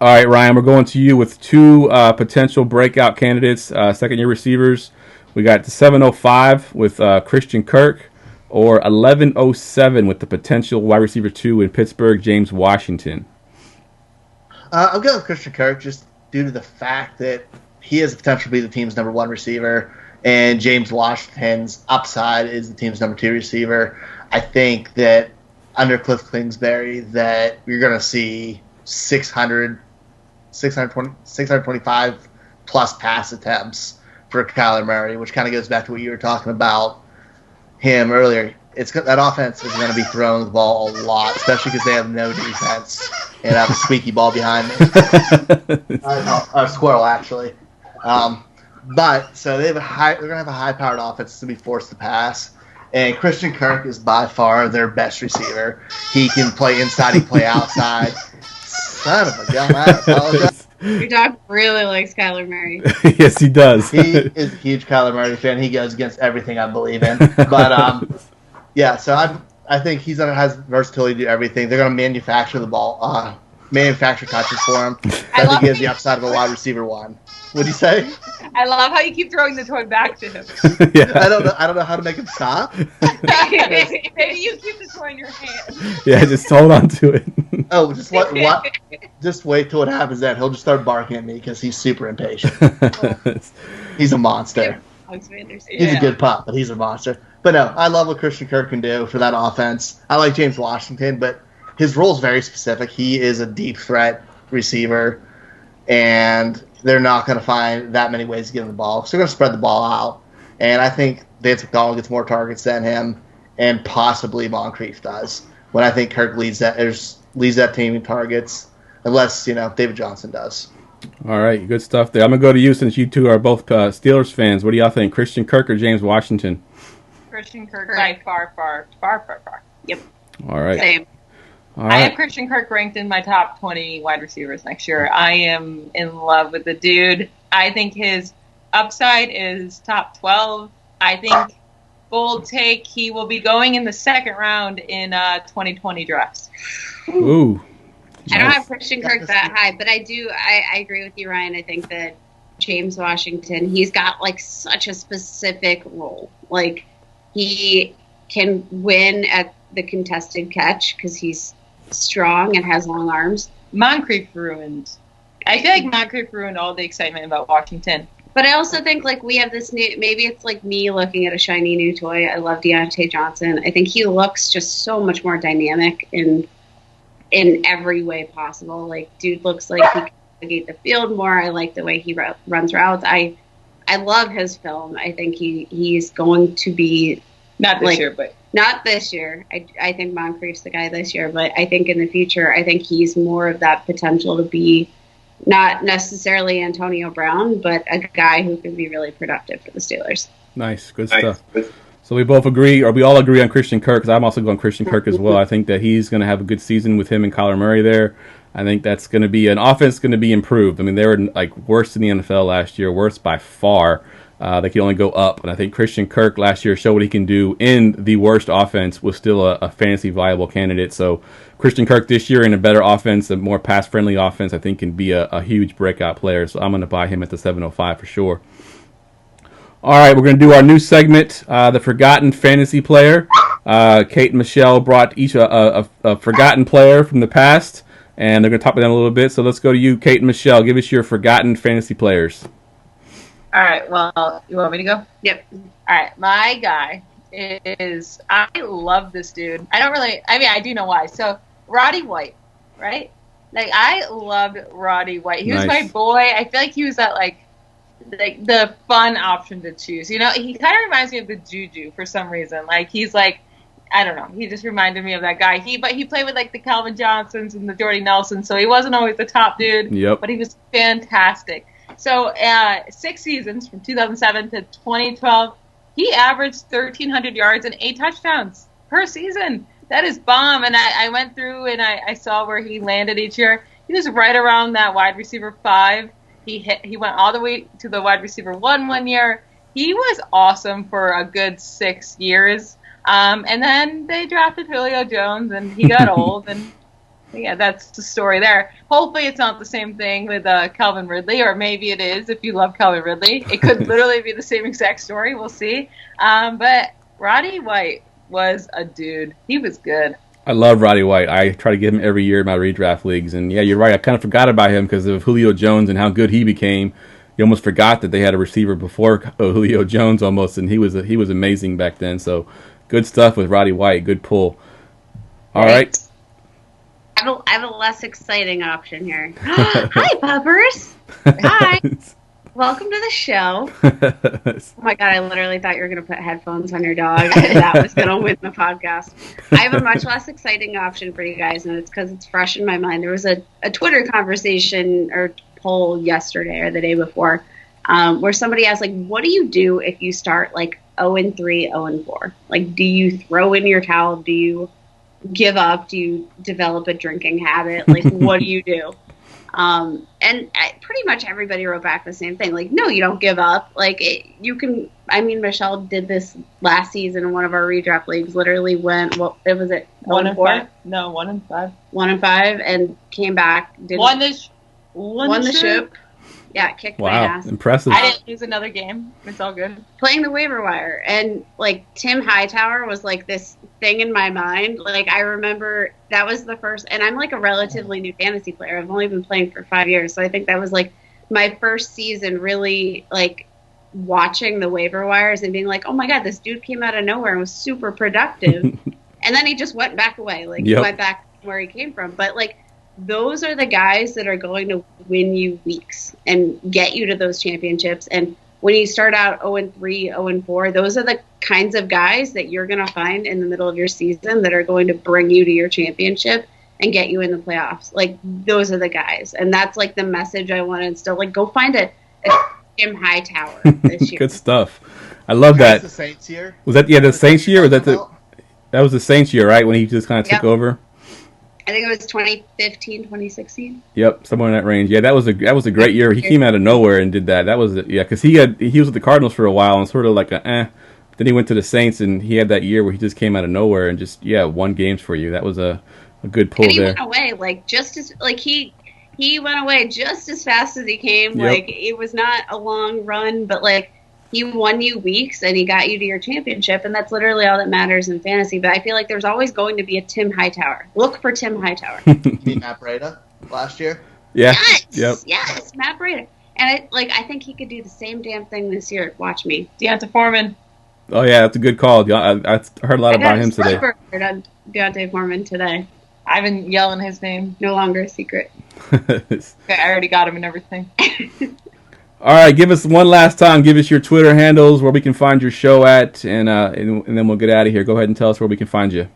B: All right, Ryan, we're going to you with 2 potential breakout candidates, second-year receivers. We got the 705 with Christian Kirk, or 1107 with the potential wide receiver 2 in Pittsburgh, James Washington.
C: I'm going with Christian Kirk just due to the fact that he has the potential to be the team's number 1 receiver, and James Washington's upside is the team's number 2 receiver. I think that under Cliff Kingsbury that you're going to see 625 plus pass attempts for Kyler Murray, which kind of goes back to what you were talking about him earlier. That offense is going to be throwing the ball a lot, especially because they have no defense and have a squeaky ball behind me. A squirrel, actually. But so they're going to have a high-powered offense to be forced to pass. And Christian Kirk is by far their best receiver. He can play inside, he can play outside. Son of a gun, I apologize.
D: Your dog really likes Kyler Murray.
B: Yes, he does.
C: He is a huge Kyler Murray fan. He goes against everything I believe in. But, yeah, so I think has versatility to do everything. They're going to manufacture the ball, manufacture touches for him. I think he has the upside of a wide receiver 1. What'd you say?
E: I love how you keep throwing the toy back to him.
B: Yeah.
C: I don't know how to make him stop.
E: Maybe you keep the toy in your hand.
B: Yeah, just hold on to it.
C: Oh, just wait till it happens then. He'll just start barking at me because he's super impatient. He's a monster. He's a good pup, but he's a monster. But no, I love what Christian Kirk can do for that offense. I like James Washington, but his role is very specific. He is a deep threat receiver, and they're not going to find that many ways to get him the ball. So they're going to spread the ball out. And I think Vance McDonald gets more targets than him, and possibly Moncrief does. When I think Kirk leads that team in targets, unless David Johnson does.
B: All right, good stuff there. I'm going to go to you since you two are both Steelers fans. What do y'all think, Christian Kirk or James Washington?
E: Christian Kirk by far.
D: Yep.
B: All right.
D: Same.
B: All
E: I
B: right.
E: have Christian Kirk ranked in my top 20 wide receivers next year. I am in love with the dude. I think his upside is top 12. I think, bold take, he will be going in the second round in 2020 drafts.
B: Ooh.
D: I don't have Christian Kirk that high, but I do. I agree with you, Ryan. I think that James Washington, he's got like such a specific role. Like he can win at the contested catch because he's strong and has long arms.
E: Moncrief ruined. I feel like Moncrief ruined all the excitement about Washington.
D: But I also think like we have this new, maybe it's like me looking at a shiny new toy. I love Deontay Johnson. I think he looks just so much more dynamic in every way possible. Like dude looks like he can navigate the field more. I like the way he runs routes. I love his film. I think he's going to be
E: Not this year, but
D: not this year. I think Moncrief's the guy this year, but I think in the future, I think he's more of that potential to be not necessarily Antonio Brown, but a guy who can be really productive for the Steelers.
B: Nice. Good stuff. So we both agree, or we all agree on Christian Kirk, because I'm also going Christian Kirk as well. I think that he's going to have a good season with him and Kyler Murray there. I think that's going to be an offense going to be improved. I mean, they were like worse in the NFL last year, worse by far. They could only go up, and I think Christian Kirk last year showed what he can do in the worst offense, was still a fantasy viable candidate. So Christian Kirk this year in a better offense, a more pass-friendly offense, I think can be a huge breakout player. So I'm going to buy him at the 705 for sure. All right, we're going to do our new segment, the Forgotten Fantasy Player. Kate and Michelle brought each a forgotten player from the past, and they're going to talk about them a little bit. So let's go to you, Kate and Michelle. Give us your forgotten fantasy players.
E: all right. Well, you want me to go?
D: Yep.
E: All right, my guy is, I love this dude. I do know why. So, Roddy White, right? Like, I loved Roddy White. He was
B: Nice.
E: my boy. I feel like he was that, like the fun option to choose. You know, he kind of reminds me of the Juju for some reason. Like, he's like, I don't know. He just reminded me of that guy. But he played with, like, the Calvin Johnsons and the Jordy Nelsons, so he wasn't always the top dude.
B: Yep.
E: But he was fantastic. So, 6 seasons, from 2007 to 2012, he averaged 1,300 yards and 8 touchdowns per season. That is bomb. And I went through and I saw where he landed each year. He was right around that wide receiver 5. He went all the way to the wide receiver 1 year. He was awesome for a good 6 years. And then they drafted Julio Jones, and he got old. And yeah, that's the story there. Hopefully it's not the same thing with Calvin Ridley, or maybe it is if you love Calvin Ridley. It could literally be the same exact story. We'll see. But Roddy White was a dude. He was good.
B: I love Roddy White. I try to get him every year in my redraft leagues. And yeah, you're right. I kind of forgot about him because of Julio Jones and how good he became. You almost forgot that they had a receiver before Julio Jones almost, and he was amazing back then. So good stuff with Roddy White. Good pull. All right.
D: I have a less exciting option here. Hi, puppers. Hi. Welcome to the show. Oh my God, I literally thought you were going to put headphones on your dog. That was going to win the podcast. I have a much less exciting option for you guys, and it's because it's fresh in my mind. There was a Twitter conversation or poll yesterday or the day before where somebody asked, like, what do you do if you start, like, 0-3, 0-4? Like, do you throw in your towel? Do you give up? Do you develop a drinking habit? Like, what do you do? And pretty much everybody wrote back the same thing. Like, no, you don't give up. Like, you can. I mean, Michelle did this last season in one of our redraft leagues. Literally went. What it was it?
E: 1-4? No, 1-5.
D: 1-5, and came back.
E: Won the
D: ship. Yeah, kicked my
B: Wow,
D: ass.
B: impressive.
E: I didn't lose another game. It's all good.
D: Playing the waiver wire, and like Tim Hightower was like this thing in my mind. Like, I remember that was the first, and I'm like a relatively new fantasy player. I've only been playing for 5 years, so I think that was like my first season really like watching the waiver wires and being like, oh my God, this dude came out of nowhere and was super productive. And then he just went back away. Like, he went back where he came from. But like, those are the guys that are going to win you weeks and get you to those championships. And when you start out 0-3, 0-4, those are the kinds of guys that you're going to find in the middle of your season that are going to bring you to your championship. and get you in the playoffs. Like, those are the guys. And that's, like, the message I want to instill. Like, go find a Tim Hightower this year.
B: Good stuff. I love that.
C: The Saints year.
B: Was that the Saints year? Or was that was the Saints year, right? When he just kind of took over?
D: I think it was 2015, 2016.
B: Yep, somewhere in that range. Yeah, that was a great year. He came out of nowhere and did that. That was because he was with the Cardinals for a while and sort of like Then he went to the Saints and he had that year where he just came out of nowhere and just won games for you. That was a good pull there.
D: Went away he went away just as fast as he came.
B: Yep.
D: Like, it was not a long run, but like, he won you weeks and he got you to your championship, and that's literally all that matters in fantasy. But I feel like there's always going to be a Tim Hightower. Look for Tim Hightower.
C: You mean Matt Breida last year?
B: Yeah.
D: Yes.
B: Yep.
D: Yes, Matt Breida. And I think he could do the same damn thing this year. Watch me.
E: Deonta Foreman.
B: Oh yeah, that's a good call. I heard a lot about him today.
D: I got Deonta Foreman today.
E: I've been yelling his name.
D: No longer a secret.
E: Okay, I already got him and everything.
B: All right, give us one last time. Give us your Twitter handles, where we can find your show at, and then we'll get out of here. Go ahead and tell us where we can find you.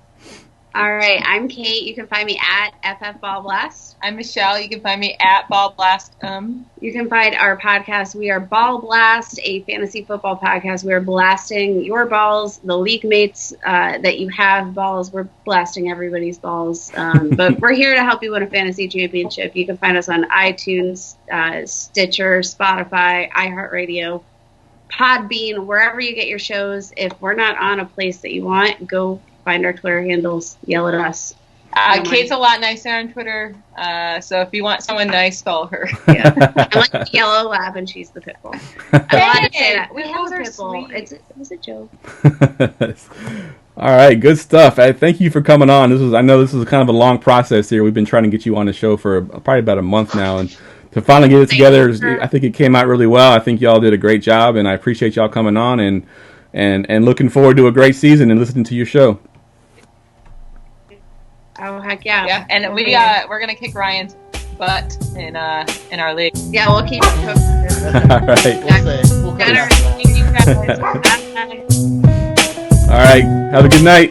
D: All right, I'm Kate. You can find me at FF Ball Blast.
E: I'm Michelle. You can find me at Ball Blast.
D: You can find our podcast. We are Ball Blast, a fantasy football podcast. We are blasting your balls, the league mates that you have balls. We're blasting everybody's balls. But we're here to help you win a fantasy championship. You can find us on iTunes, Stitcher, Spotify, iHeartRadio, Podbean, wherever you get your shows. If we're not on a place that you want, go find our Twitter handles, yell at us.
E: Kate's a lot nicer on Twitter, so if you want someone nice, follow her.
D: Yeah. I'm like the yellow lab, and she's the pit bull. I wanted to say that. We have a pit bull. It was a joke.
B: All right, good stuff. Thank you for coming on. I know this is kind of a long process here. We've been trying to get you on the show for probably about a month now, and to finally get it together, I think it came out really well. I think y'all did a great job, and I appreciate y'all coming on and looking forward to a great season and listening to your show.
D: Oh, heck yeah.
E: Yeah, and we're going to kick Ryan's butt in our league.
D: Yeah, we'll keep it posted.
B: All right.
C: We'll see.
B: All right. Have a good night.